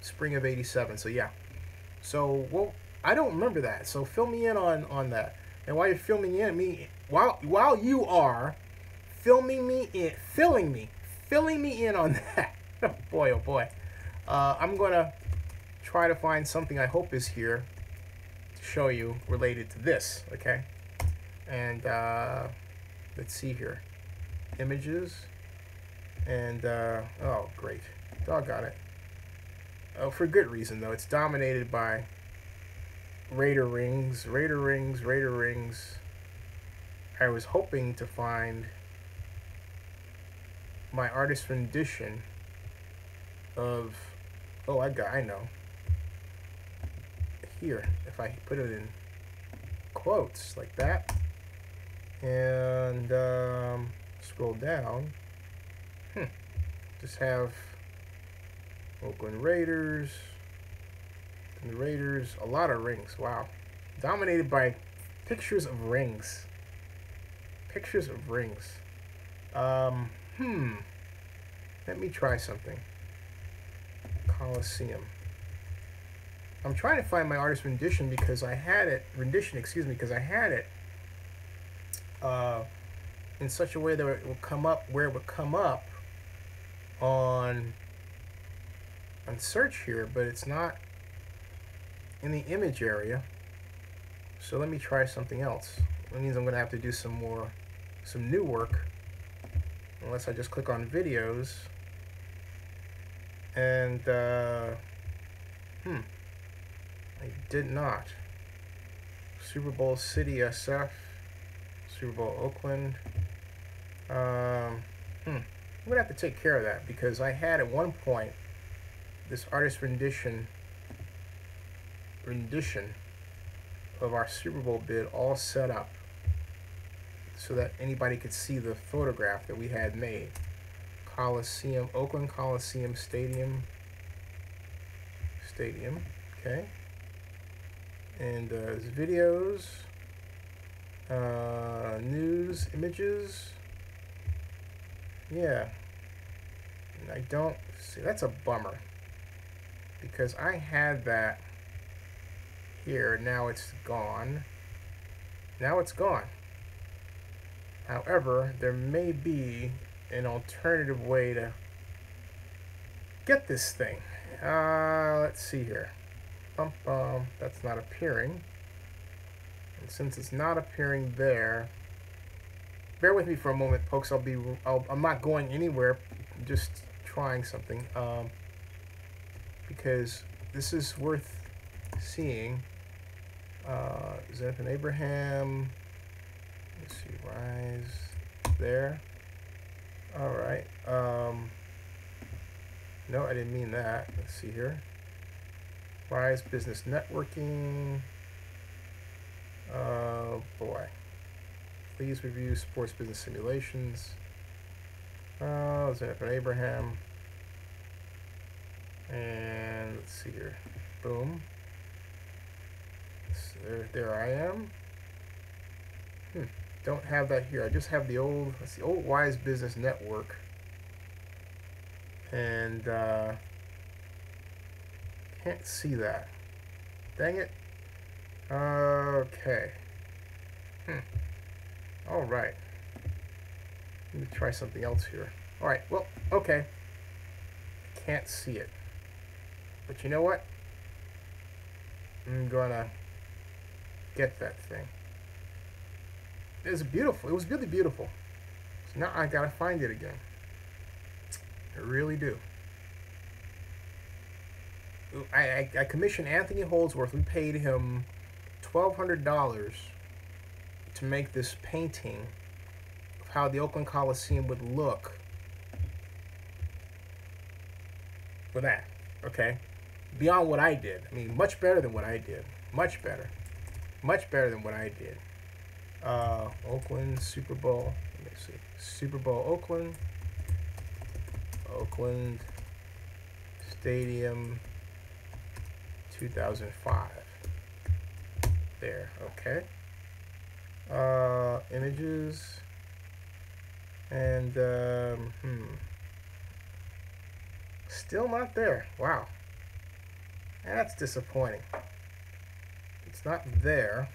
spring of 87, so yeah. So, well, I don't remember that, so fill me in on that. And while you're filling me in on that, oh boy, I'm gonna try to find something I hope is here to show you related to this, okay? And let's see here, images, and oh great, doggone it. Oh, for good reason though. It's dominated by Raider rings. I was hoping to find my artist rendition of, I know. Here, if I put it in quotes like that, and scroll down, just have Oakland Raiders, and the Raiders, a lot of rings, wow. Dominated by pictures of rings. Pictures of rings. Let me try something. Coliseum. I'm trying to find my artist rendition because I had it, because I had it in such a way that it will come up, where it would come up on search here, but it's not in the image area. So let me try something else. That means I'm going to have to do some new work, unless I just click on videos. And I did not. Super Bowl City SF, Super Bowl Oakland. I'm gonna have to take care of that, because I had at one point this artist rendition of our Super Bowl bid all set up. so that anybody could see the photograph that we had made. Coliseum, Oakland Coliseum Stadium. Okay. And there's videos, news, images. Yeah. And I don't see, that's a bummer, because I had that here. Now it's gone. However, there may be an alternative way to get this thing. Let's see here. That's not appearing. And since it's not appearing there, bear with me for a moment, folks. I'm not going anywhere. I'm just trying something. Because this is worth seeing. Zenith and Abraham. Let's see, Rise there. All right. No, I didn't mean that. Let's see here. Rise Business Networking. Oh boy. Please review sports business simulations. Zenith and Abraham. And let's see here. Boom. There I am. Don't have that here. I just have the old, that's the old Wise Business Network. And can't see that. Dang it. Okay. All right. Let me try something else here. All right. Well, okay. Can't see it. But you know what? I'm gonna get that thing. It was beautiful. It was really beautiful. So now I gotta find it again. I really do. I commissioned Anthony Holdsworth. We paid him $1,200 to make this painting of how the Oakland Coliseum would look with that. Okay? Beyond what I did. I mean, much better than what I did. Much better. Much better than what I did. Oakland Super Bowl. Let me see. Super Bowl Oakland. Oakland Stadium 2005. There. Okay. Images. And still not there. Wow. That's disappointing. It's not there.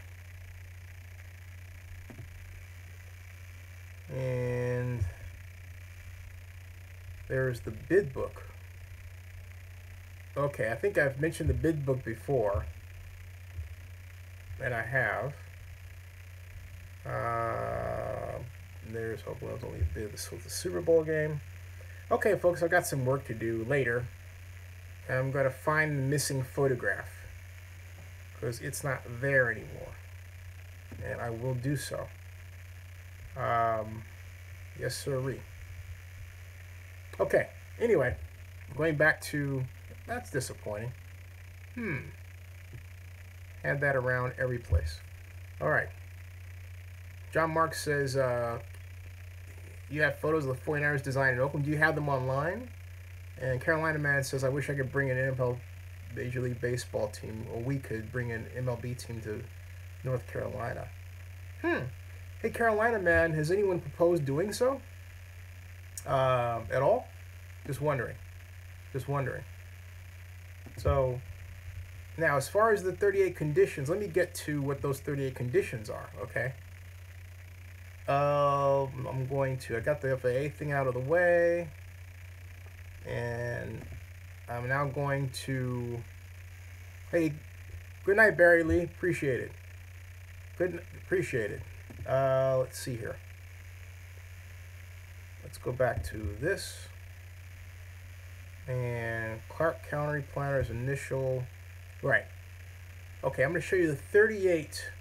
And there's the bid book. Okay, I think I've mentioned the bid book before. And I have. There's Oakland's only a bid. This was the Super Bowl game. Okay, folks, I've got some work to do later. I'm going to find the missing photograph, because it's not there anymore. And I will do so. Yes, sirree. Okay, anyway, going back to, that's disappointing. Had that around every place. All right. John Mark says, you have photos of the 49ers design in Oakland. Do you have them online? And Carolina Man says, I wish I could bring an NFL Major League Baseball team, or we could bring an MLB team to North Carolina. Hey, Carolina Man, has anyone proposed doing so? At all? Just wondering. Just wondering. So, now, as far as the 38 conditions, let me get to what those 38 conditions are, okay? I got the FAA thing out of the way, and I'm now going to, hey, good night, Barry Lee, appreciate it. Appreciate it. Let's see here. Let's go back to this, and Clark County Planner's initial, right. Okay, I'm going to show you the 38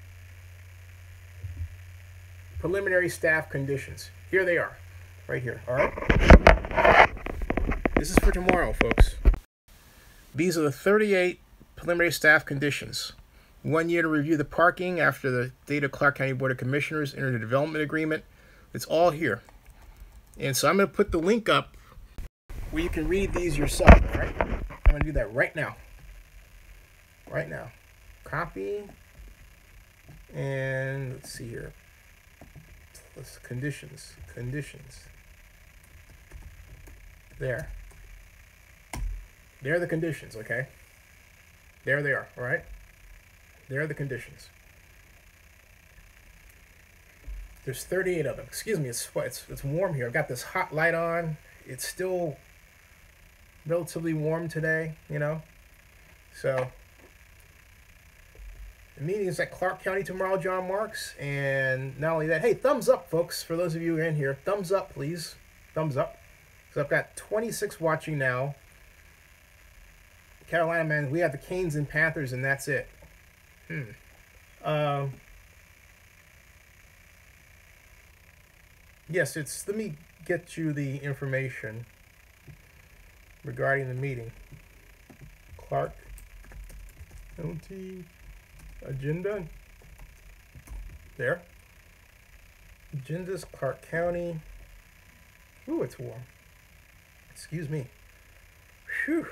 preliminary staff conditions. Here they are, right here, all right? This is for tomorrow, folks. These are the 38 preliminary staff conditions. 1 year to review the parking after the date of Clark County Board of Commissioners entered a development agreement. It's all here. And so I'm going to put the link up where you can read these yourself, right? I'm going to do that right now. Right now. Copy. And let's see here. Conditions. There. There are the conditions, okay? There they are, all right? There are the conditions. There's 38 of them. Excuse me, it's warm here. I've got this hot light on. It's still relatively warm today, you know? So, the meeting is at Clark County tomorrow, John Marks. And not only that, hey, thumbs up, folks, for those of you who are in here. Thumbs up, please. Thumbs up. So I've got 26 watching now. Carolina, man, we have the Canes and Panthers, and that's it. Yes, let me get you the information regarding the meeting. Clark County agenda. There. Agendas, Clark County. Ooh, it's warm. Excuse me. Whew.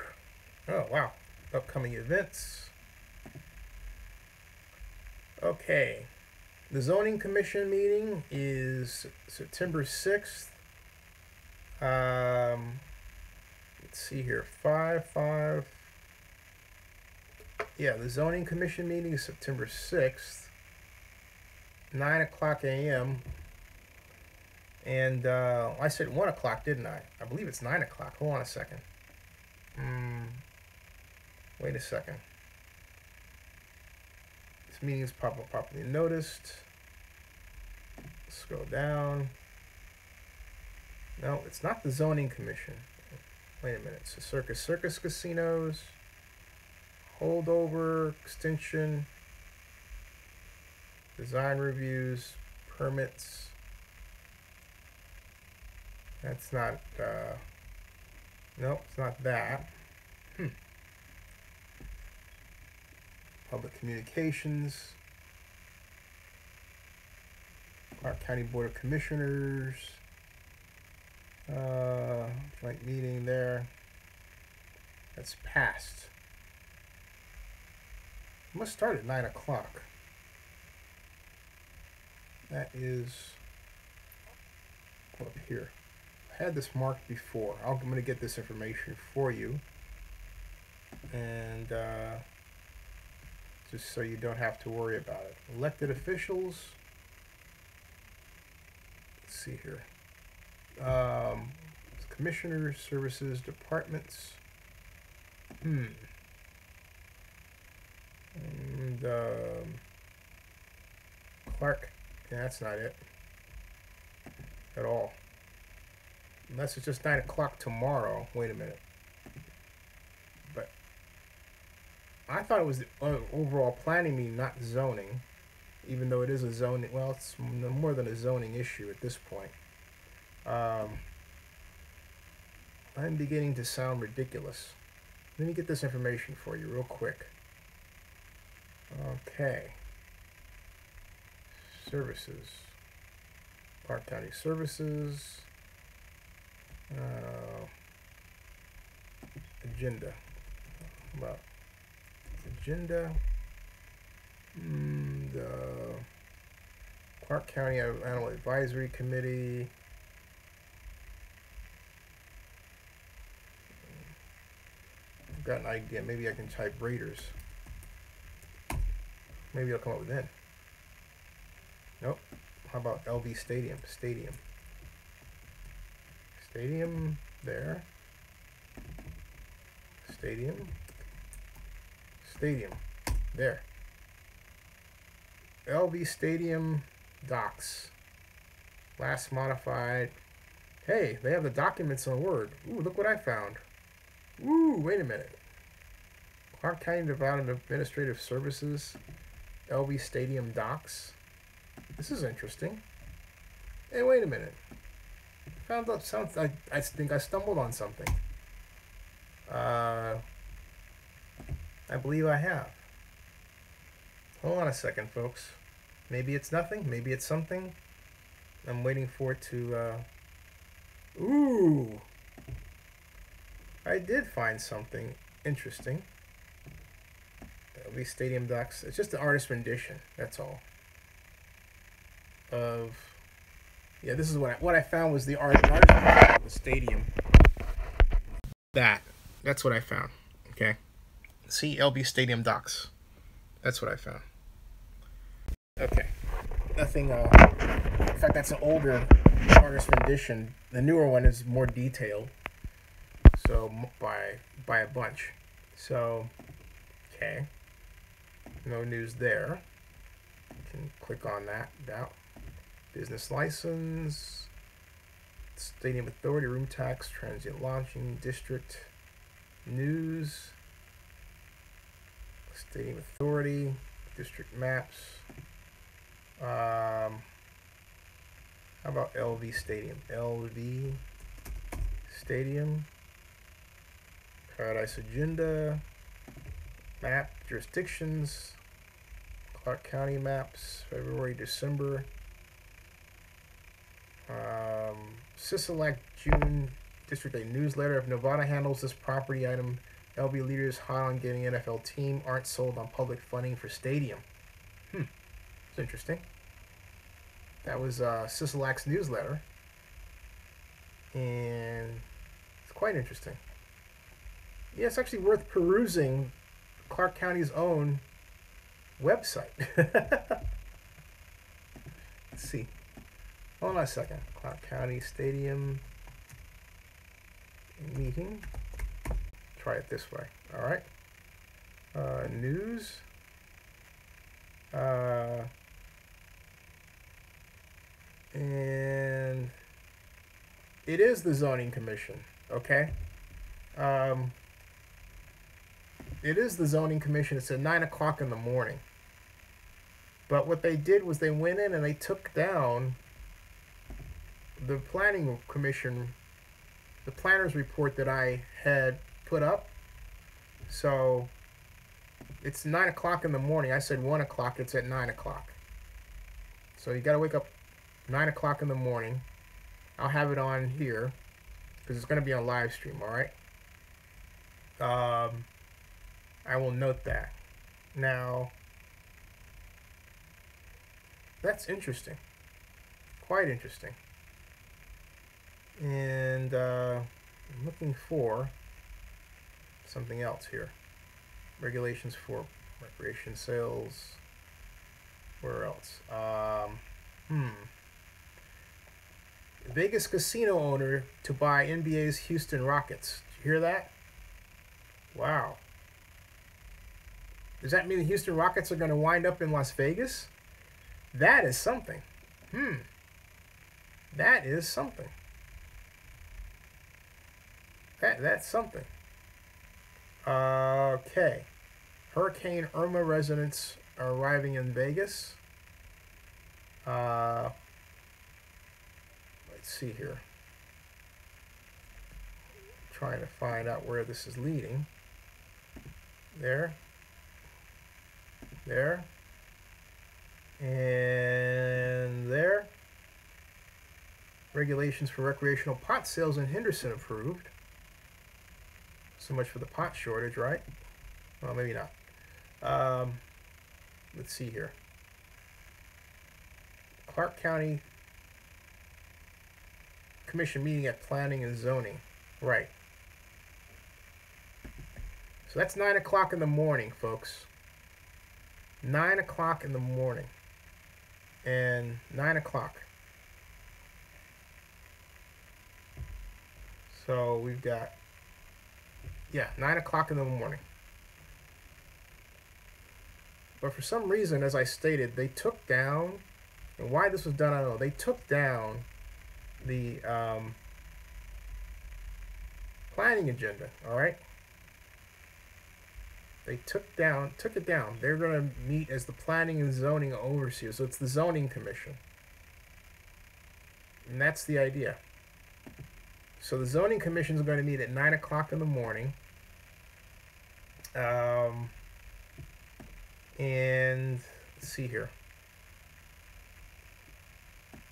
Oh, wow. Upcoming events. Okay. The Zoning Commission meeting is September 6th. Let's see here. 5. Yeah, the Zoning Commission meeting is September 6th. 9 o'clock a.m. And I said 1 o'clock, didn't I? I believe it's 9 o'clock. Hold on a second. Wait a second. This meeting is properly noticed. Scroll down. No, it's not the Zoning Commission. Wait a minute. So Circus Casinos. Holdover, extension. Design reviews, permits. That's not, nope, it's not that. Public communications. Clark County Board of Commissioners. Joint meeting there. That's passed. It must start at 9 o'clock. That is up here. I had this marked before. I'm going to get this information for you. And just so you don't have to worry about it. Elected officials. Let's see here. Commissioners, services, departments. And Clark. Yeah, that's not it at all. Unless it's just 9 o'clock tomorrow. Wait a minute. But I thought it was the overall planning meeting, not zoning. Even though it is a zoning, well, it's more than a zoning issue at this point. I'm beginning to sound ridiculous. Let me get this information for you real quick. Okay. Services. Clark County Services. Agenda. About agenda. The Clark County Animal Advisory Committee. I've got an idea. Maybe I can type Raiders. Maybe I'll come up with that. Nope. How about LV Stadium? Stadium there. Stadium there. LV Stadium docks. Last modified. Hey, they have the documents on Word. Ooh, look what I found. Ooh, wait a minute. Clark County Development Administrative Services. LV Stadium docks. This is interesting. Hey, wait a minute. Found out something. I think I stumbled on something. I believe I have. Hold on a second, folks. Maybe it's nothing. Maybe it's something. I'm waiting for it to... Ooh! I did find something interesting. These stadium docs. It's just an artist rendition. That's all. Of... Yeah, this is what I found was the artist rendition of the stadium. That's what I found. Okay? CLB Stadium docs. That's what I found. Okay. Nothing, in fact, that's an older artist rendition. The newer one is more detailed. So, by a bunch. So, okay. No news there. You can click on that. Now, business license, stadium authority, room tax, transient lodging, district, news, stadium authority, district maps. How about LV Stadium? LV Stadium, Paradise Agenda, map, jurisdictions, Clark County maps, February, December, Sisolak, June, District 8 newsletter. If Nevada handles this property item, LV leaders hot on getting NFL team aren't sold on public funding for stadium. It's interesting. That was Sisolak's newsletter, and it's quite interesting. Yeah, it's actually worth perusing Clark County's own website. Let's see. Hold on a second. Clark County Stadium meeting. Try it this way. All right. News. And it is the zoning commission. Okay. It is the zoning commission. It's at 9 o'clock in the morning. But what they did was they went in and they took down the planning commission, the planner's report that I had put up. So it's 9 o'clock in the morning. I said 1 o'clock. It's at 9 o'clock. So you got to wake up 9 o'clock in the morning. I'll have it on here because it's going to be on live stream. All right. I will note that. Now, that's interesting. Quite interesting. And I'm looking for something else here. Regulations for recreation sales. Where else? Vegas casino owner to buy NBA's Houston Rockets. Did you hear that? Wow. Does that mean the Houston Rockets are going to wind up in Las Vegas? That is something. That is something. That's something. Okay. Hurricane Irma residents are arriving in Vegas. Let's see here. Trying to find out where this is leading. There. There. And there. Regulations for recreational pot sales in Henderson approved. So much for the pot shortage, right? Well, maybe not. Let's see here. Clark County Commission meeting at planning and zoning. Right. So that's 9 o'clock in the morning, folks. 9 o'clock in the morning. And 9 o'clock. So we've got, 9 o'clock in the morning. But for some reason, as I stated, they took down, and why this was done, I don't know. They took down the planning agenda, all right? They took it down. They're going to meet as the planning and zoning overseer. So it's the zoning commission. And that's the idea. So the zoning commission is going to meet at 9 o'clock in the morning. And let's see here.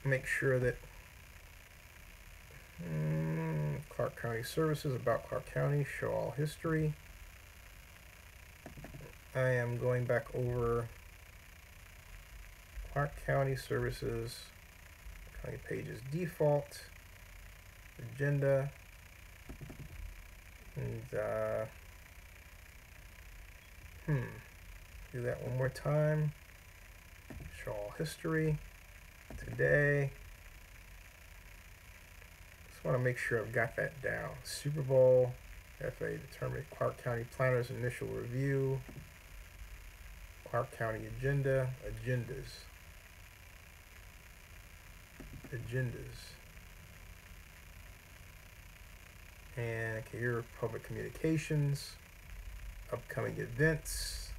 Make sure that Clark County Services, about Clark County, show all history. I am going back over Clark County Services, County pages default, agenda, and do that one more time. Show all history, today. Just want to make sure I've got that down. Super Bowl, FA determined Clark County Planners initial review, Clark County agenda, agendas. And okay, here are public communications, upcoming events,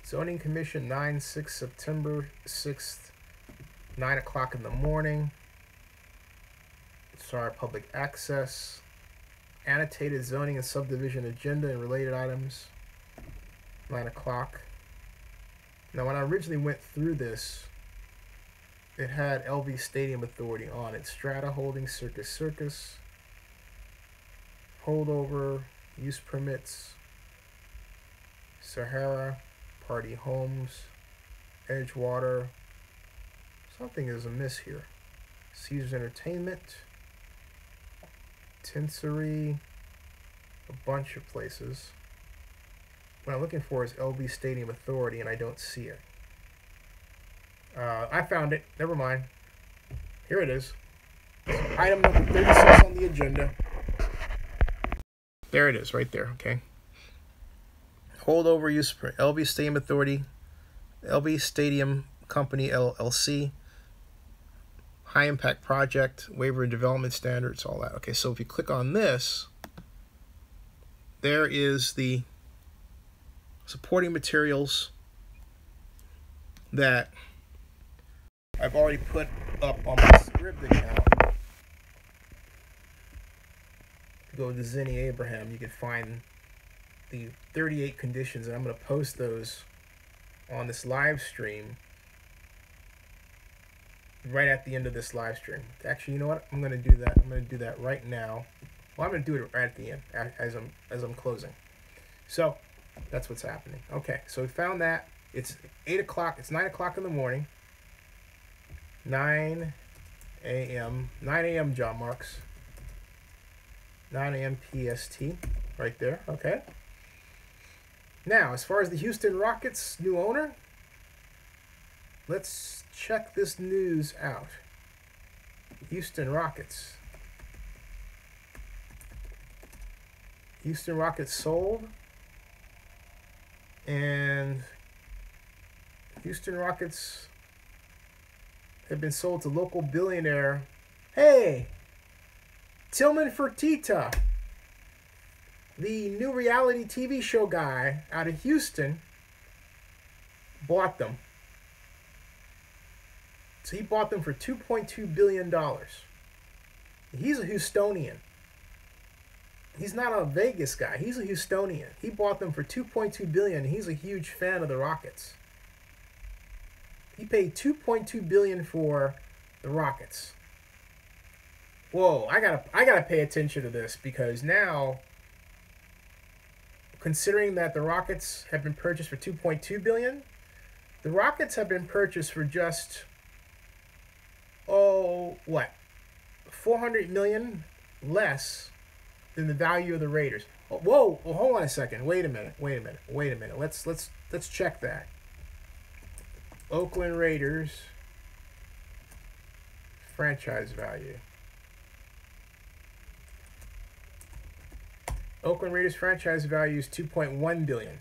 Zoning Commission 9/6 September 6th, 9 o'clock in the morning. Sorry, public access, annotated zoning and subdivision agenda and related items, 9 o'clock. Now, when I originally went through this, it had LV Stadium Authority on it. Strata Holdings, Circus, holdover, use permits, Sahara, Party Homes, Edgewater. Something is amiss here. Caesars Entertainment, Tinsery, a bunch of places. What I'm looking for is LV Stadium Authority, and I don't see it. I found it. Never mind. Here it is. Item number 36 on the agenda. There it is, right there. Okay. Holdover use for LV Stadium Authority, LV Stadium Company LLC, High Impact Project, Waiver of Development Standards, all that. Okay, so if you click on this, there is the supporting materials that I've already put up on my Scribd account. If you go to Zinni Abraham, you can find the 38 conditions, and I'm going to post those on this live stream right at the end of this live stream. Actually, you know what? I'm going to do that. I'm going to do that right now. Well, I'm going to do it right at the end as I'm closing. So that's what's happening. Okay, so we found that. It's 8 o'clock. It's 9 o'clock in the morning. 9 a.m. John Marks. 9 a.m. PST. Right there. Okay. Now, as far as the Houston Rockets' new owner, let's check this news out. Houston Rockets. Houston Rockets sold. And Houston Rockets have been sold to local billionaire, hey, Tillman Fertitta, the new reality TV show guy out of Houston, bought them. So he bought them for $2.2 billion. He's a Houstonian. He's not a Vegas guy. He's a Houstonian. He bought them for $2.2 billion. He's a huge fan of the Rockets. He paid $2.2 billion for the Rockets. Whoa, I gotta pay attention to this, because now, considering that the Rockets have been purchased for $2.2 billion, the Rockets have been purchased for just $400 million less than the value of the Raiders. Whoa, well, hold on a second. Wait a minute. Let's check that. Oakland Raiders franchise value. Oakland Raiders franchise value is $2.1 billion.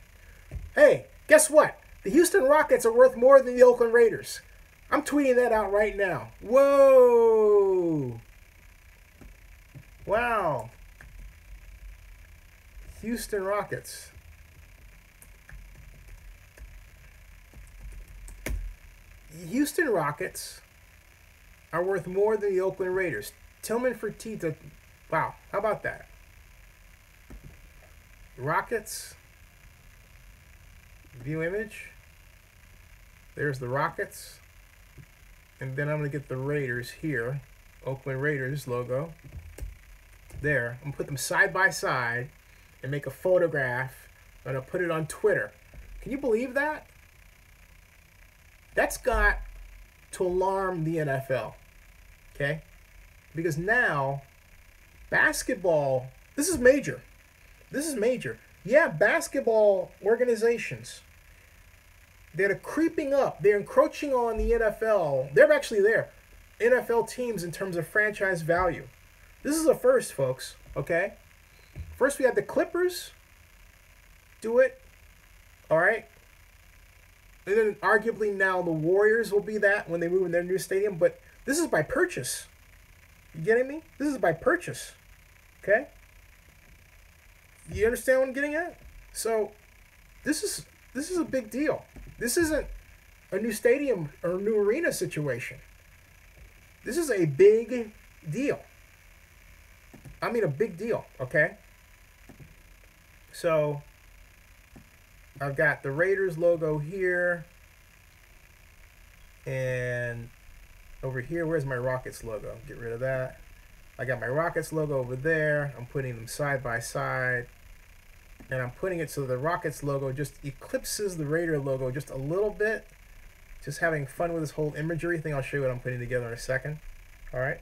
Hey, guess what? The Houston Rockets are worth more than the Oakland Raiders. I'm tweeting that out right now. Whoa! Wow. Houston Rockets. Houston Rockets are worth more than the Oakland Raiders. Tillman Fertitta. Wow, how about that? Rockets. View image. There's the Rockets. And then I'm going to get the Raiders here. Oakland Raiders logo. There. I'm going to put them side by side and make a photograph. And I'll put it on Twitter. Can you believe that? That's got to alarm the NFL. Okay? Because now, basketball, this is major. This is major. Yeah, basketball organizations, they're creeping up. They're encroaching on the NFL. They're actually there. NFL teams in terms of franchise value. This is a first, folks. Okay? First, we had the Clippers do it. All right? And then arguably now the Warriors will be that when they move in their new stadium. But this is by purchase. You getting me? This is by purchase. Okay? You understand what I'm getting at? So, this is a big deal. This isn't a new stadium or a new arena situation. This is a big deal. I mean a big deal, okay? So, I've got the Raiders logo here. And over here, where's my Rockets logo? Get rid of that. I got my Rockets logo over there. I'm putting them side by side. And I'm putting it so the Rockets logo just eclipses the Raider logo just a little bit. Just having fun with this whole imagery thing. I'll show you what I'm putting together in a second. All right?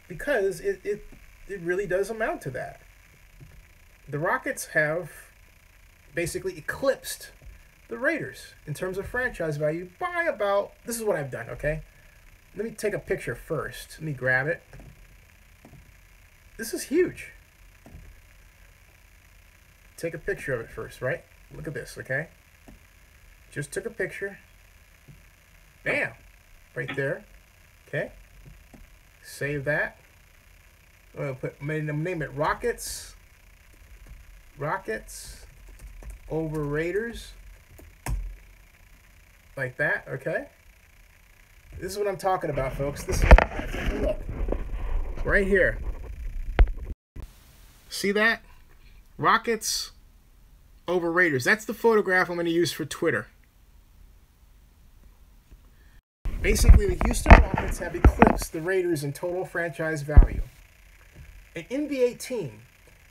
Because it really does amount to that. The Rockets have basically eclipsed the Raiders in terms of franchise value by about... This is what I've done, okay? Let me take a picture first. Let me grab it. This is huge. Take a picture of it first, right? Look at this, okay? Just took a picture. Bam! Right there. Okay? Save that. I'm going to name it Rockets. Rockets over Raiders. Like that, okay? This is what I'm talking about, folks. This is what, take a look. Right here. See that? Rockets over Raiders. That's the photograph I'm going to use for Twitter. Basically, the Houston Rockets have eclipsed the Raiders in total franchise value. An NBA team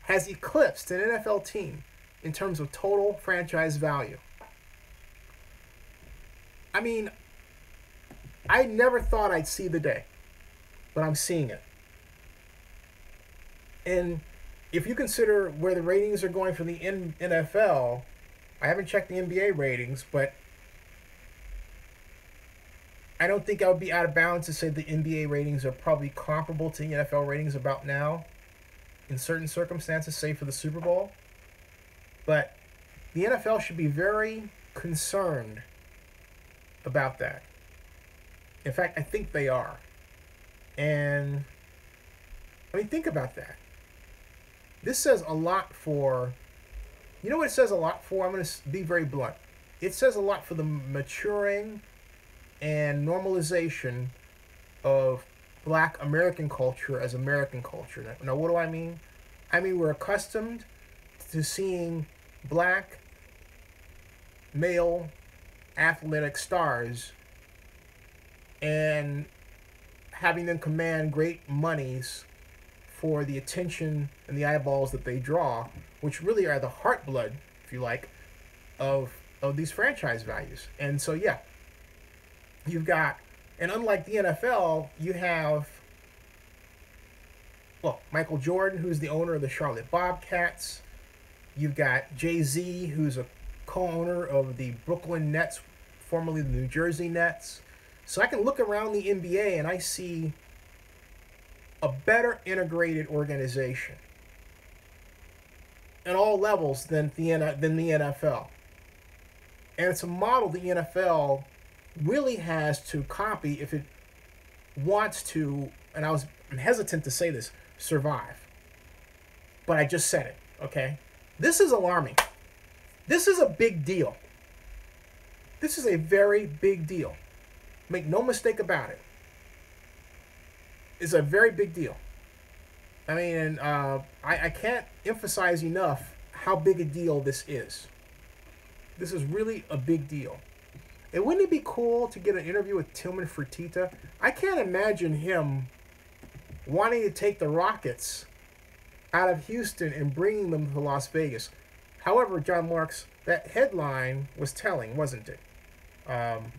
has eclipsed an NFL team in terms of total franchise value. I mean, I never thought I'd see the day, but I'm seeing it. And if you consider where the ratings are going for the NFL, I haven't checked the NBA ratings, but I don't think I would be out of bounds to say the NBA ratings are probably comparable to the NFL ratings about now, in certain circumstances, say for the Super Bowl. But the NFL should be very concerned about that. In fact, I think they are. And I mean, think about that. This says a lot for, you know what it says a lot for? I'm going to be very blunt. It says a lot for the maturing and normalization of Black American culture as American culture. Now, what do I mean? I mean, we're accustomed to seeing Black male athletic stars and having them command great monies for the attention and the eyeballs that they draw, which really are the heart blood, if you like, of these franchise values. And so, yeah, you've got, and unlike the NFL, you have, well, Michael Jordan, who's the owner of the Charlotte Bobcats. You've got Jay-Z, who's a co-owner of the Brooklyn Nets, formerly the New Jersey Nets. So I can look around the NBA and I see a better integrated organization at all levels than the NFL. And it's a model the NFL really has to copy if it wants to, and I'm hesitant to say this, survive. But I just said it, okay? This is alarming. This is a big deal. This is a very big deal. Make no mistake about it. It's a very big deal. I mean, I can't emphasize enough how big a deal this is. This is really a big deal. And wouldn't it be cool to get an interview with Tillman Fertitta? I can't imagine him wanting to take the Rockets out of Houston and bringing them to Las Vegas. However, John Marks, that headline was telling, wasn't it?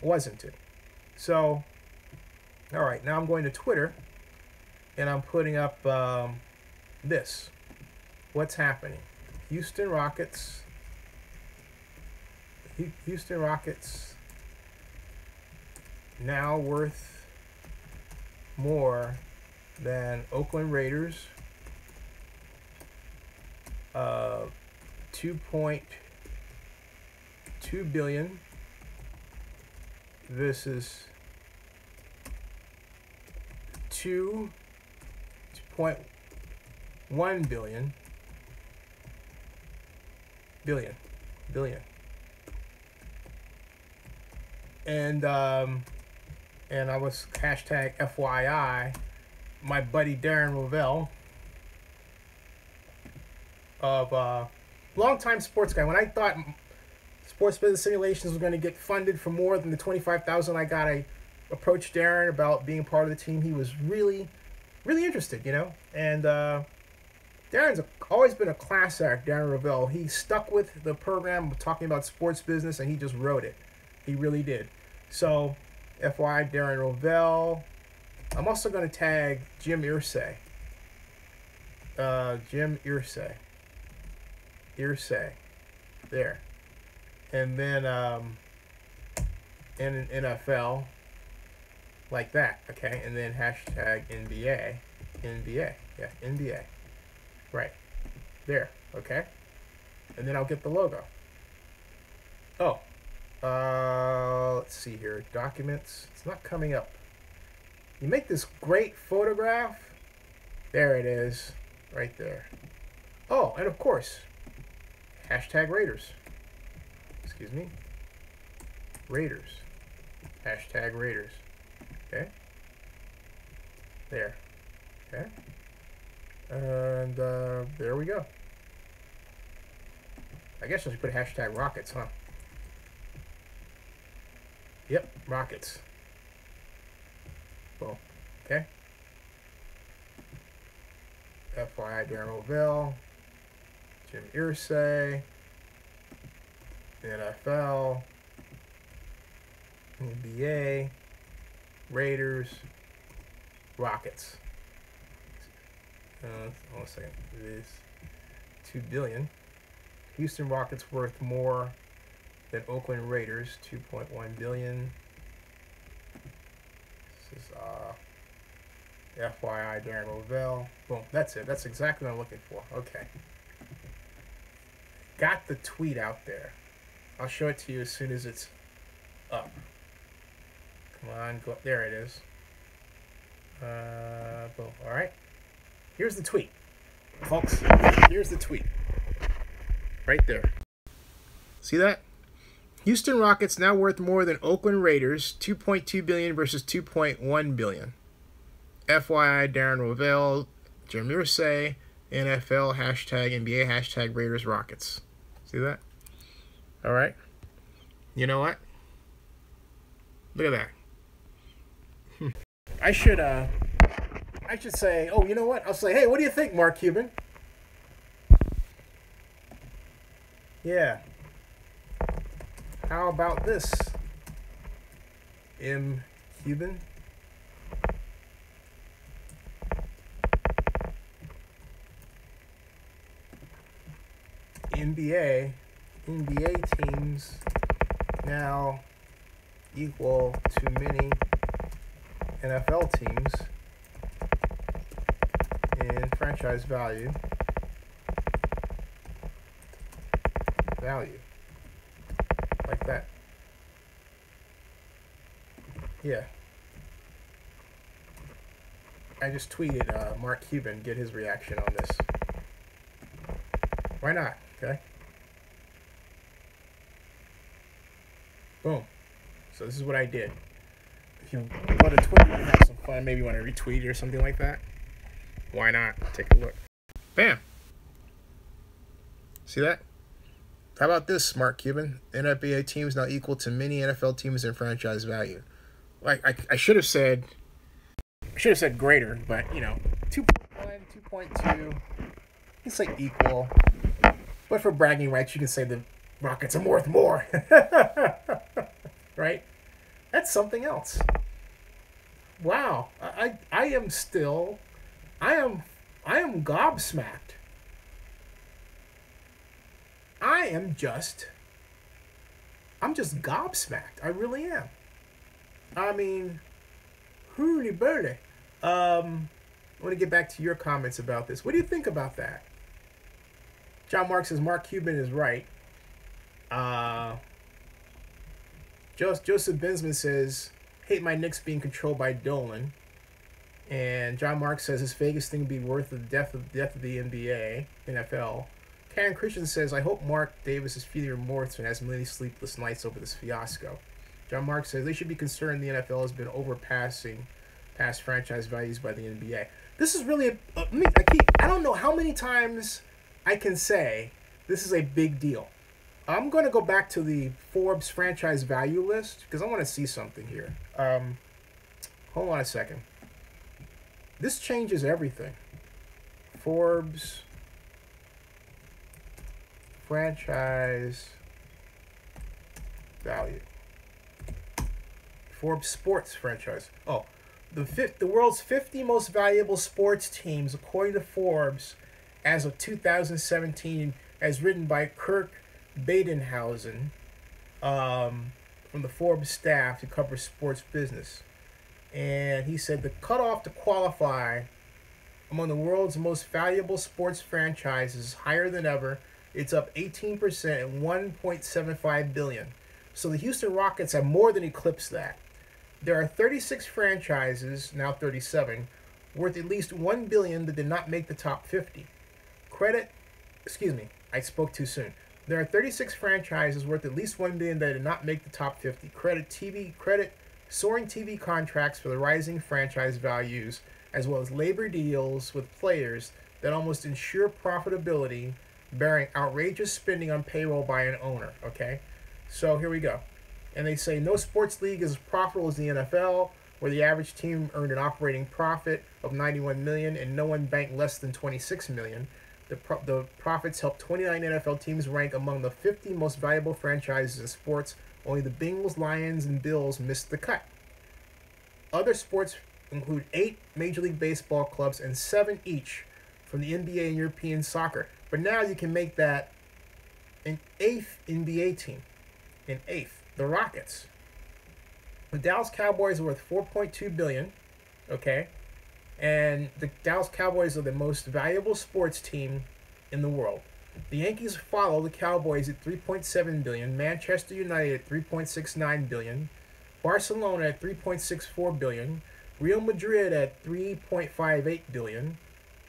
Wasn't it? So, all right, now I'm going to Twitter, and I'm putting up this. What's happening? Houston Rockets. Houston Rockets now worth more than Oakland Raiders. 2.2 billion versus 2.1 billion. Billion. And I was hashtag FYI, my buddy Darren Rovell of longtime sports guy. When I thought Sports Business Simulations was going to get funded for more than the $25,000 I got, I approached Darren about being part of the team. He was really, really interested, you know. And Darren's always been a class act, Darren Rovell. He stuck with the program talking about sports business, and he just wrote it. He really did. So, FYI, Darren Rovell. I'm also going to tag Jim Irsay. Jim Irsay. There. And then in NFL, like that, okay? And then hashtag NBA. Yeah, NBA. Right. There, okay? And then I'll get the logo. Oh. Let's see here. Documents. It's not coming up. You make this great photograph. There it is. Right there. Oh, and of course, hashtag Raiders. Excuse me. Raiders. Hashtag Raiders. Okay. There. Okay. And there we go. I guess I should put hashtag Rockets, huh? Yep, Rockets. Boom. Okay. FYI, Darren Rovell, Jim Irsay, NFL, NBA, Raiders, Rockets. Hold on a second. It is $2 billion. Houston Rockets worth more than Oakland Raiders, $2.1 billion. This is FYI, Darren Rovell. Boom. That's it. That's exactly what I'm looking for. Okay. Got the tweet out there. I'll show it to you as soon as it's up. Come on. Go. There it is. Boom. All right. Here's the tweet. Folks, here's the tweet. Right there. See that? Houston Rockets now worth more than Oakland Raiders, $2.2 billion versus $2.1 billion. FYI, Darren Rovell, Jim Irsay, NFL, hashtag NBA, hashtag Raiders Rockets. See that? All right. You know what? Look at that. I should say, oh, you know what? I'll say, hey, what do you think, Mark Cuban? Yeah. How about this, M. Cuban? NBA teams now equal to many NFL teams in franchise value. Like that. Yeah. I just tweeted Mark Cuban, get his reaction on this. Why not? Okay. Boom. So this is what I did. If you go to Twitter and have some fun, maybe you want to retweet it or something like that. Why not? Take a look. Bam. See that? How about this, Mark Cuban? NBA teams now equal to many NFL teams in franchise value. Like I should have said greater, but 2.1, 2.2. It's like equal. But for bragging rights, you can say the Rockets are worth more. Right? That's something else. Wow. I am gobsmacked. I'm just gobsmacked. I really am. I mean, hooly burly. I want to get back to your comments about this. What do you think about that? John Mark says Mark Cuban is right. Joseph Bensman says, hate my Knicks being controlled by Dolan. And John Mark says his Vegas thing would be worth the death of the NBA, NFL. Karen Christian says, I hope Mark Davis is feeling remorse and has many sleepless nights over this fiasco. John Mark says they should be concerned the NFL has been overpassing past franchise values by the NBA. This is really I don't know how many times I can say this is a big deal. I'm going to go back to the Forbes franchise value list because I want to see something here. Hold on a second. This changes everything. Forbes franchise value. Forbes sports franchise. Oh, the world's 50 most valuable sports teams according to Forbes as of 2017, as written by Kirk Badenhausen from the Forbes staff who covers sports business. And he said the cutoff to qualify among the world's most valuable sports franchises is higher than ever. It's up 18% at $1.75 billion. So the Houston Rockets have more than eclipsed that. There are 36 franchises, now 37, worth at least $1 billion that did not make the top 50. I spoke too soon. There are 36 franchises worth at least $1 billion that did not make the top 50. Credit soaring TV contracts for the rising franchise values, as well as labor deals with players that almost ensure profitability, bearing outrageous spending on payroll by an owner. Okay, so here we go. And they say no sports league is as profitable as the NFL, where the average team earned an operating profit of $91 million and no one banked less than $26 million. The profits helped 29 NFL teams rank among the 50 most valuable franchises in sports. Only the Bengals, Lions, and Bills missed the cut. Other sports include 8 Major League Baseball clubs and 7 each from the NBA and European soccer. But now you can make that an 8th NBA team. An 8th. The Rockets. The Dallas Cowboys are worth $4.2 billion. Okay. And the Dallas Cowboys are the most valuable sports team in the world. The Yankees follow the Cowboys at $3.7 billion, Manchester United at $3.69 billion, Barcelona at $3.64 billion, Real Madrid at $3.58 billion,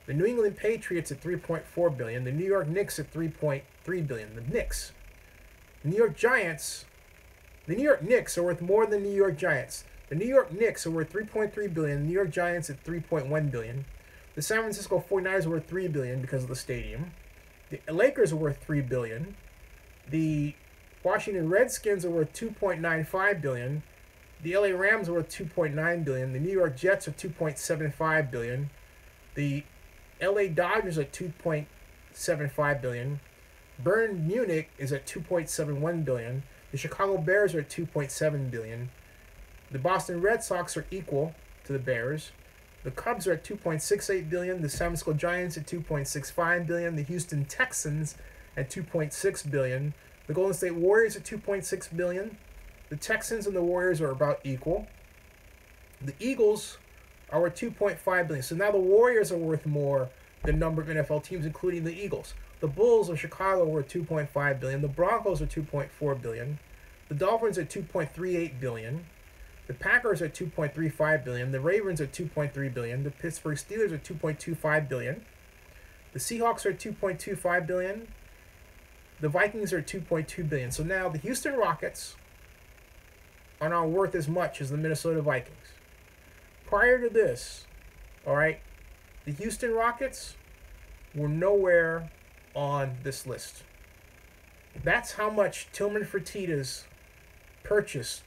the New England Patriots at $3.4 billion, the New York Knicks at $3.3 billion. The Knicks. The New York Knicks are worth more than the New York Giants. The New York Knicks are worth $3.3 billion, the New York Giants at $3.1 billion. The San Francisco 49ers are worth $3 billion because of the stadium. The Lakers are worth $3 billion. The Washington Redskins are worth $2.95 billion. The LA Rams are worth $2.9 billion. The New York Jets are $2.75 billion. The LA Dodgers are $2.75 billion. Bayern Munich is at $2.71 billion. The Chicago Bears are at $2.7 billion. The Boston Red Sox are equal to the Bears. The Cubs are at $2.68 billion. The San Francisco Giants at $2.65 billion. The Houston Texans at $2.6 billion. The Golden State Warriors at $2.6 billion. The Texans and the Warriors are about equal. The Eagles are worth $2.5 billion. So now the Warriors are worth more than a number of NFL teams, including the Eagles. The Bulls of Chicago were worth $2.5 billion. The Broncos are $2.4 billion. The Dolphins are $2.38 billion. The Packers are $2.35 billion. The Ravens are $2.3 billion. The Pittsburgh Steelers are $2.25 billion. The Seahawks are $2.25 billion. The Vikings are $2.2 billion. So now the Houston Rockets are now worth as much as the Minnesota Vikings. Prior to this, all right, the Houston Rockets were nowhere on this list. That's how much Tillman Fertitta's purchase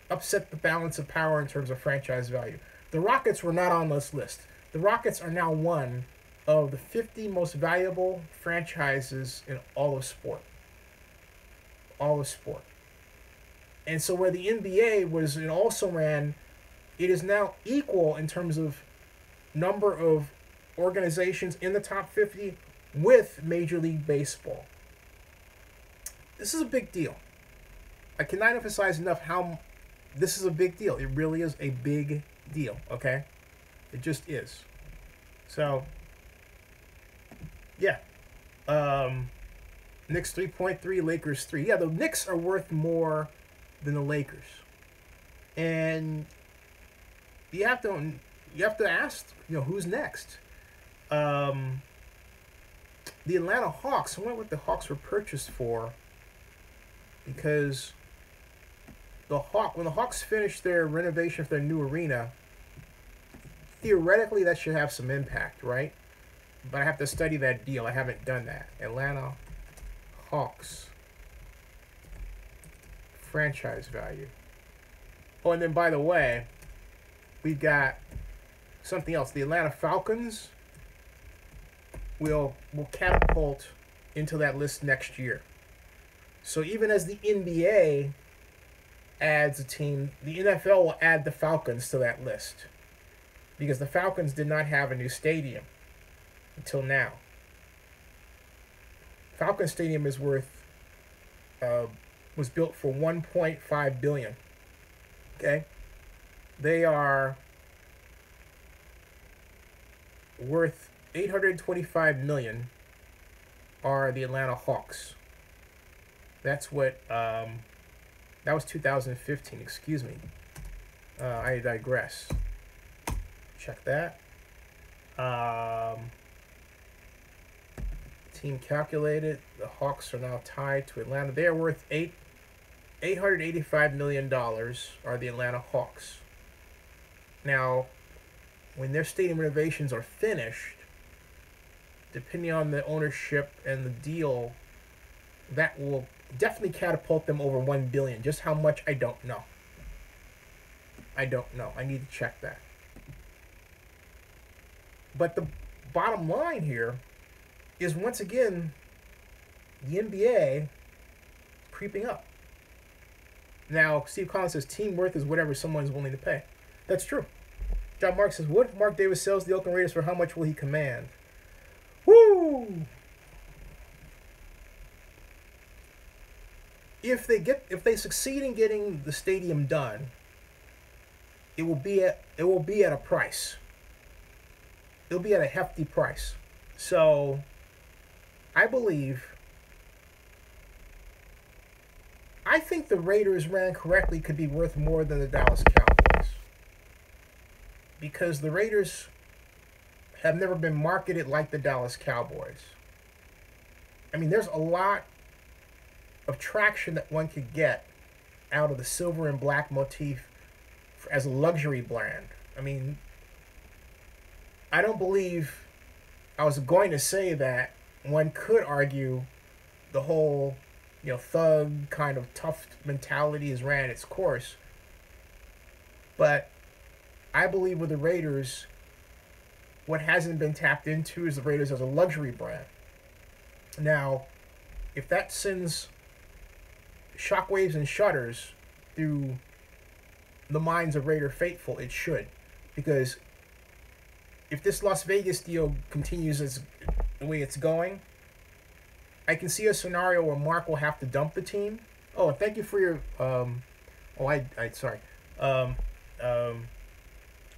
upset the balance of power in terms of franchise value. The Rockets were not on this list. The Rockets are now one of the 50 most valuable franchises in all of sport. All of sport. And so where the NBA was and also ran, it is now equal in terms of number of organizations in the top 50 with Major League Baseball. This is a big deal. I cannot emphasize enough how this is a big deal. It really is a big deal, okay? It just is. So, yeah. Knicks 3.3, Lakers 3. Yeah, the Knicks are worth more than the Lakers. And you have to ask, who's next? The Atlanta Hawks. I wonder what the Hawks were purchased for, because when the Hawks finish their renovation for their new arena, theoretically that should have some impact, right? But I have to study that deal. I haven't done that. Atlanta Hawks franchise value. Oh, and then by the way, we've got something else. The Atlanta Falcons will catapult into that list next year. So even as the NBA adds a team, the NFL will add the Falcons to that list, because the Falcons did not have a new stadium until now. Falcon Stadium is was built for $1.5 billion. Okay, they are worth $825 million. Are the Atlanta Hawks? That's what. That was 2015. Excuse me. I digress. Check that. Team calculated. The Hawks are now tied to Atlanta. They are worth $885 million. Are the Atlanta Hawks? Now, when their stadium renovations are finished, depending on the ownership and the deal, that will definitely catapult them over $1 billion. Just how much, I don't know. I don't know. I need to check that. But the bottom line here is, once again, the NBA creeping up. Now, Steve Collins says team worth is whatever someone's willing to pay. That's true. John Mark says, what if Mark Davis sells the Oakland Raiders, for how much will he command? Woo! If they succeed in getting the stadium done, it will be at a price. It'll be at a hefty price. So I think the Raiders ran correctly could be worth more than the Dallas Cowboys, because the Raiders have never been marketed like the Dallas Cowboys. I mean, there's a lot of traction that one could get out of the silver and black motif as a luxury brand. I mean, I don't believe, I was going to say that one could argue the whole, thug kind of tough mentality has ran its course. But I believe with the Raiders, what hasn't been tapped into is the Raiders as a luxury brand. Now, if that sends shockwaves and shudders through the minds of Raider faithful, it should. Because if this Las Vegas deal continues as the way it's going, I can see a scenario where Mark will have to dump the team. Oh, thank you for your sorry. I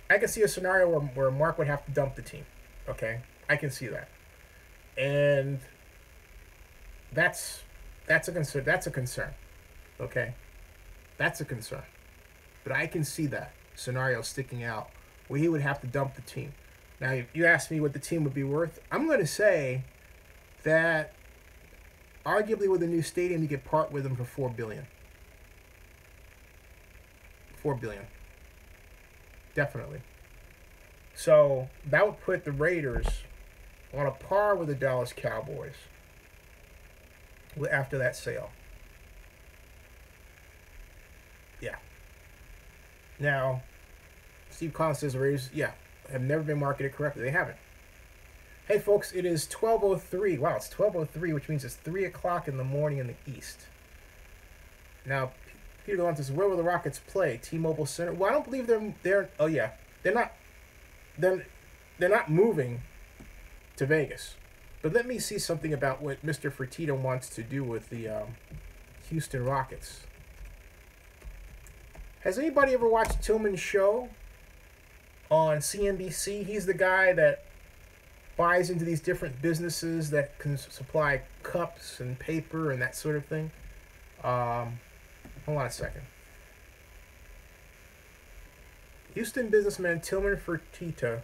can see a scenario where Mark would have to dump the team. Okay, I can see that, and that's a concern. That's a concern. Okay, that's a concern. But I can see that scenario sticking out where he would have to dump the team. Now, if you ask me what the team would be worth, I'm going to say that arguably with a new stadium, you could part with them for $4 billion. $4 billion. Definitely. So that would put the Raiders on a par with the Dallas Cowboys. after that sale. Yeah. Now, Steve Collins says the Raiders, have never been marketed correctly. They haven't. Hey, folks, it is 12:03. Wow, it's 12:03, which means it's 3 o'clock in the morning in the East. Now, Peter Gallant says, where will the Rockets play? T-Mobile Center? Well, I don't believe they're not moving to Vegas. But let me see something about what Mr. Fertitta wants to do with the Houston Rockets. Has anybody ever watched Tillman's show on CNBC? He's the guy that buys into these different businesses that can supply cups and paper and that sort of thing. Hold on a second. Houston businessman Tillman Fertitta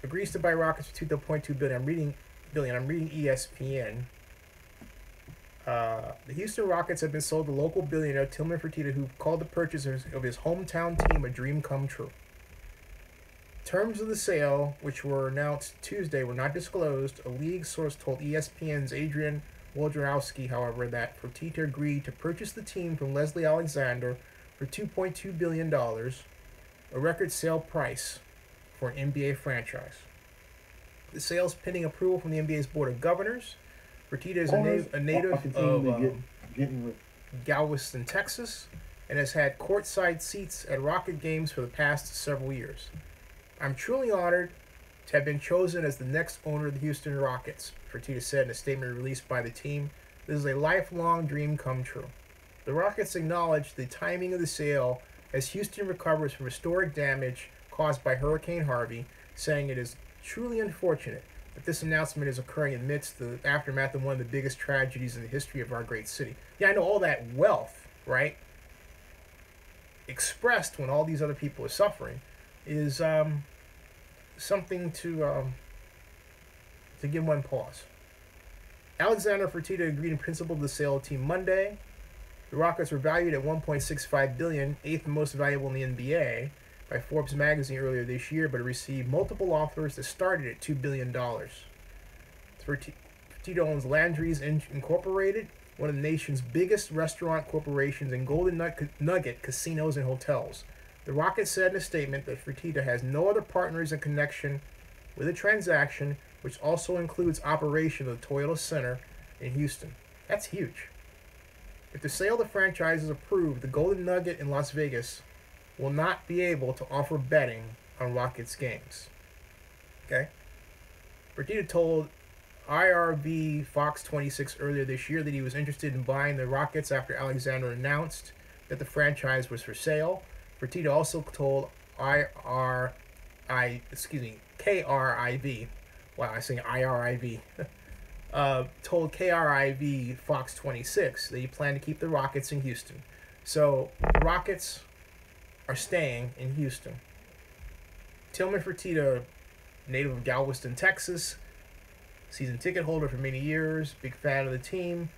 agrees to buy Rockets for $2.2 billion. I'm reading ESPN. The Houston Rockets have been sold to local billionaire Tillman Fertitta, who called the purchase of his hometown team a dream come true. Terms of the sale, which were announced Tuesday, were not disclosed. A league source told ESPN's Adrian Wojnarowski, however, that Fertitta agreed to purchase the team from Leslie Alexander for $2.2 billion, a record sale price for an NBA franchise. The sale is pending approval from the NBA's Board of Governors. Fertitta is a native of Galveston, Texas, and has had courtside seats at Rocket games for the past several years. I'm truly honored to have been chosen as the next owner of the Houston Rockets, Fertitta said in a statement released by the team. This is a lifelong dream come true. The Rockets acknowledged the timing of the sale as Houston recovers from historic damage caused by Hurricane Harvey, saying it is truly unfortunate that this announcement is occurring amidst the aftermath of one of the biggest tragedies in the history of our great city. Yeah, I know all that wealth, right, expressed when all these other people are suffering, is something to give one pause. Alexander Fertitta agreed in principle to the sale of the team Monday. The Rockets were valued at $1.65 billion, eighth most valuable in the NBA, by Forbes magazine earlier this year, but it received multiple offers that started at $2 billion. Fertitta owns Landry's Incorporated, one of the nation's biggest restaurant corporations, and Golden Nugget casinos and hotels. The Rockets said in a statement that Fertitta has no other partners in connection with the transaction, which also includes operation of the Toyota Center in Houston. That's huge. If the sale of the franchise is approved, the Golden Nugget in Las Vegas will not be able to offer betting on Rockets games. Okay? Fertitta told IRV Fox 26 earlier this year that he was interested in buying the Rockets after Alexander announced that the franchise was for sale. Fertitta also told KRIV. Wow, I'm saying IRIV. Told KRIV Fox 26 that he planned to keep the Rockets in Houston. So the Rockets are staying in Houston. Tillman Fertitta, native of Galveston, Texas, season ticket holder for many years, big fan of the team,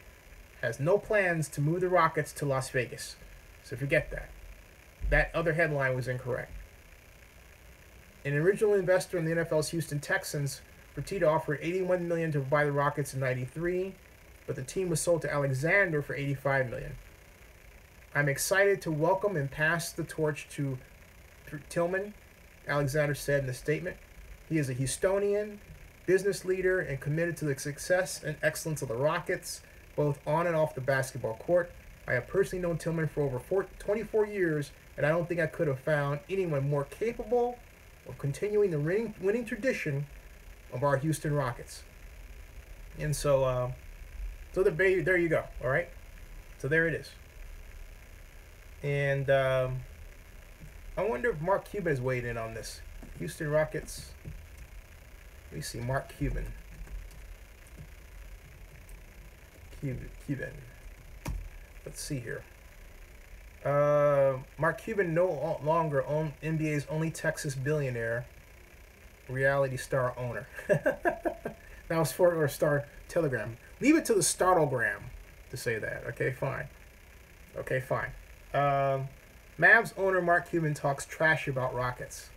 has no plans to move the Rockets to Las Vegas. So forget that. That other headline was incorrect. An original investor in the NFL's Houston Texans, Fertitta offered $81 million to buy the Rockets in '93, but the team was sold to Alexander for $85 million. I'm excited to welcome and pass the torch to Tillman, Alexander said in the statement. He is a Houstonian, business leader, and committed to the success and excellence of the Rockets, both on and off the basketball court. I have personally known Tillman for over 24 years, and I don't think I could have found anyone more capable of continuing the winning tradition of our Houston Rockets. And so there you go, all right? So there it is. And I wonder if Mark Cuban has weighed in on this. Houston Rockets. Let me see, Mark Cuban. Cuban. Let's see here. Mark Cuban no longer NBA's only Texas billionaire, reality star owner. That was for Star Telegram. Leave it to the Startlegram to say that. Okay, fine. Mavs owner Mark Cuban talks trash about Rockets.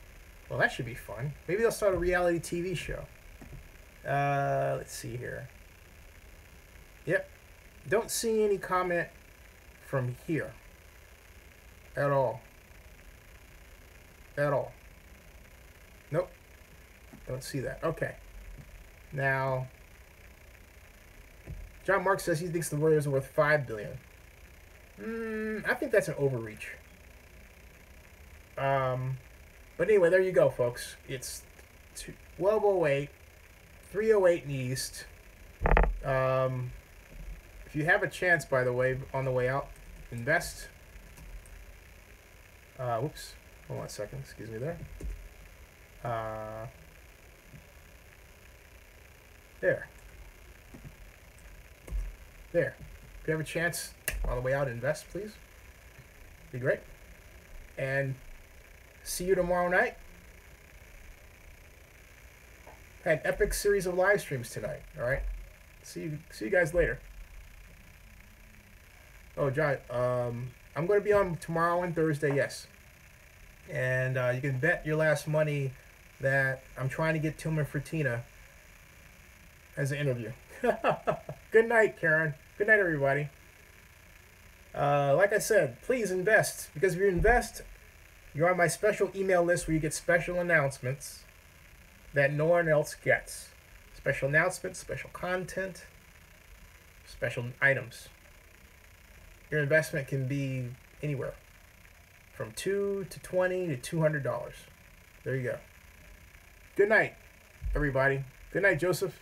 Well, that should be fun. Maybe they'll start a reality TV show. Let's see here. Yep. Don't see any comment from here at all. At all. Nope. Don't see that. Okay. Now, John Mark says he thinks the Warriors are worth $5 billion. I think that's an overreach. But anyway, there you go, folks. It's 12:08, 3:08 in the East. If you have a chance, by the way, on the way out, invest. Whoops. Hold on a second. Excuse me there. There. There. If you have a chance on the way out, invest, please. Be great. And see you tomorrow night. Had an epic series of live streams tonight. All right. See you guys later. Oh, John. I'm going to be on tomorrow and Thursday. Yes. And you can bet your last money that I'm trying to get Tillman Fertitta as an interview. Good night, Karen. Good night, everybody. Like I said, please invest, because if you invest, you're on my special email list where you get special announcements that no one else gets. Special announcements, special content, special items. Your investment can be anywhere from $2 to $20 to $200. There you go. Good night, everybody. Good night, Joseph.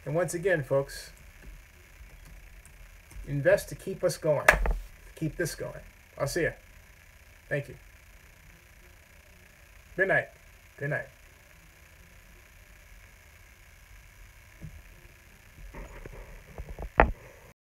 And once again, folks, invest to keep us going. Keep this going. I'll see you. Thank you. Good night. Good night.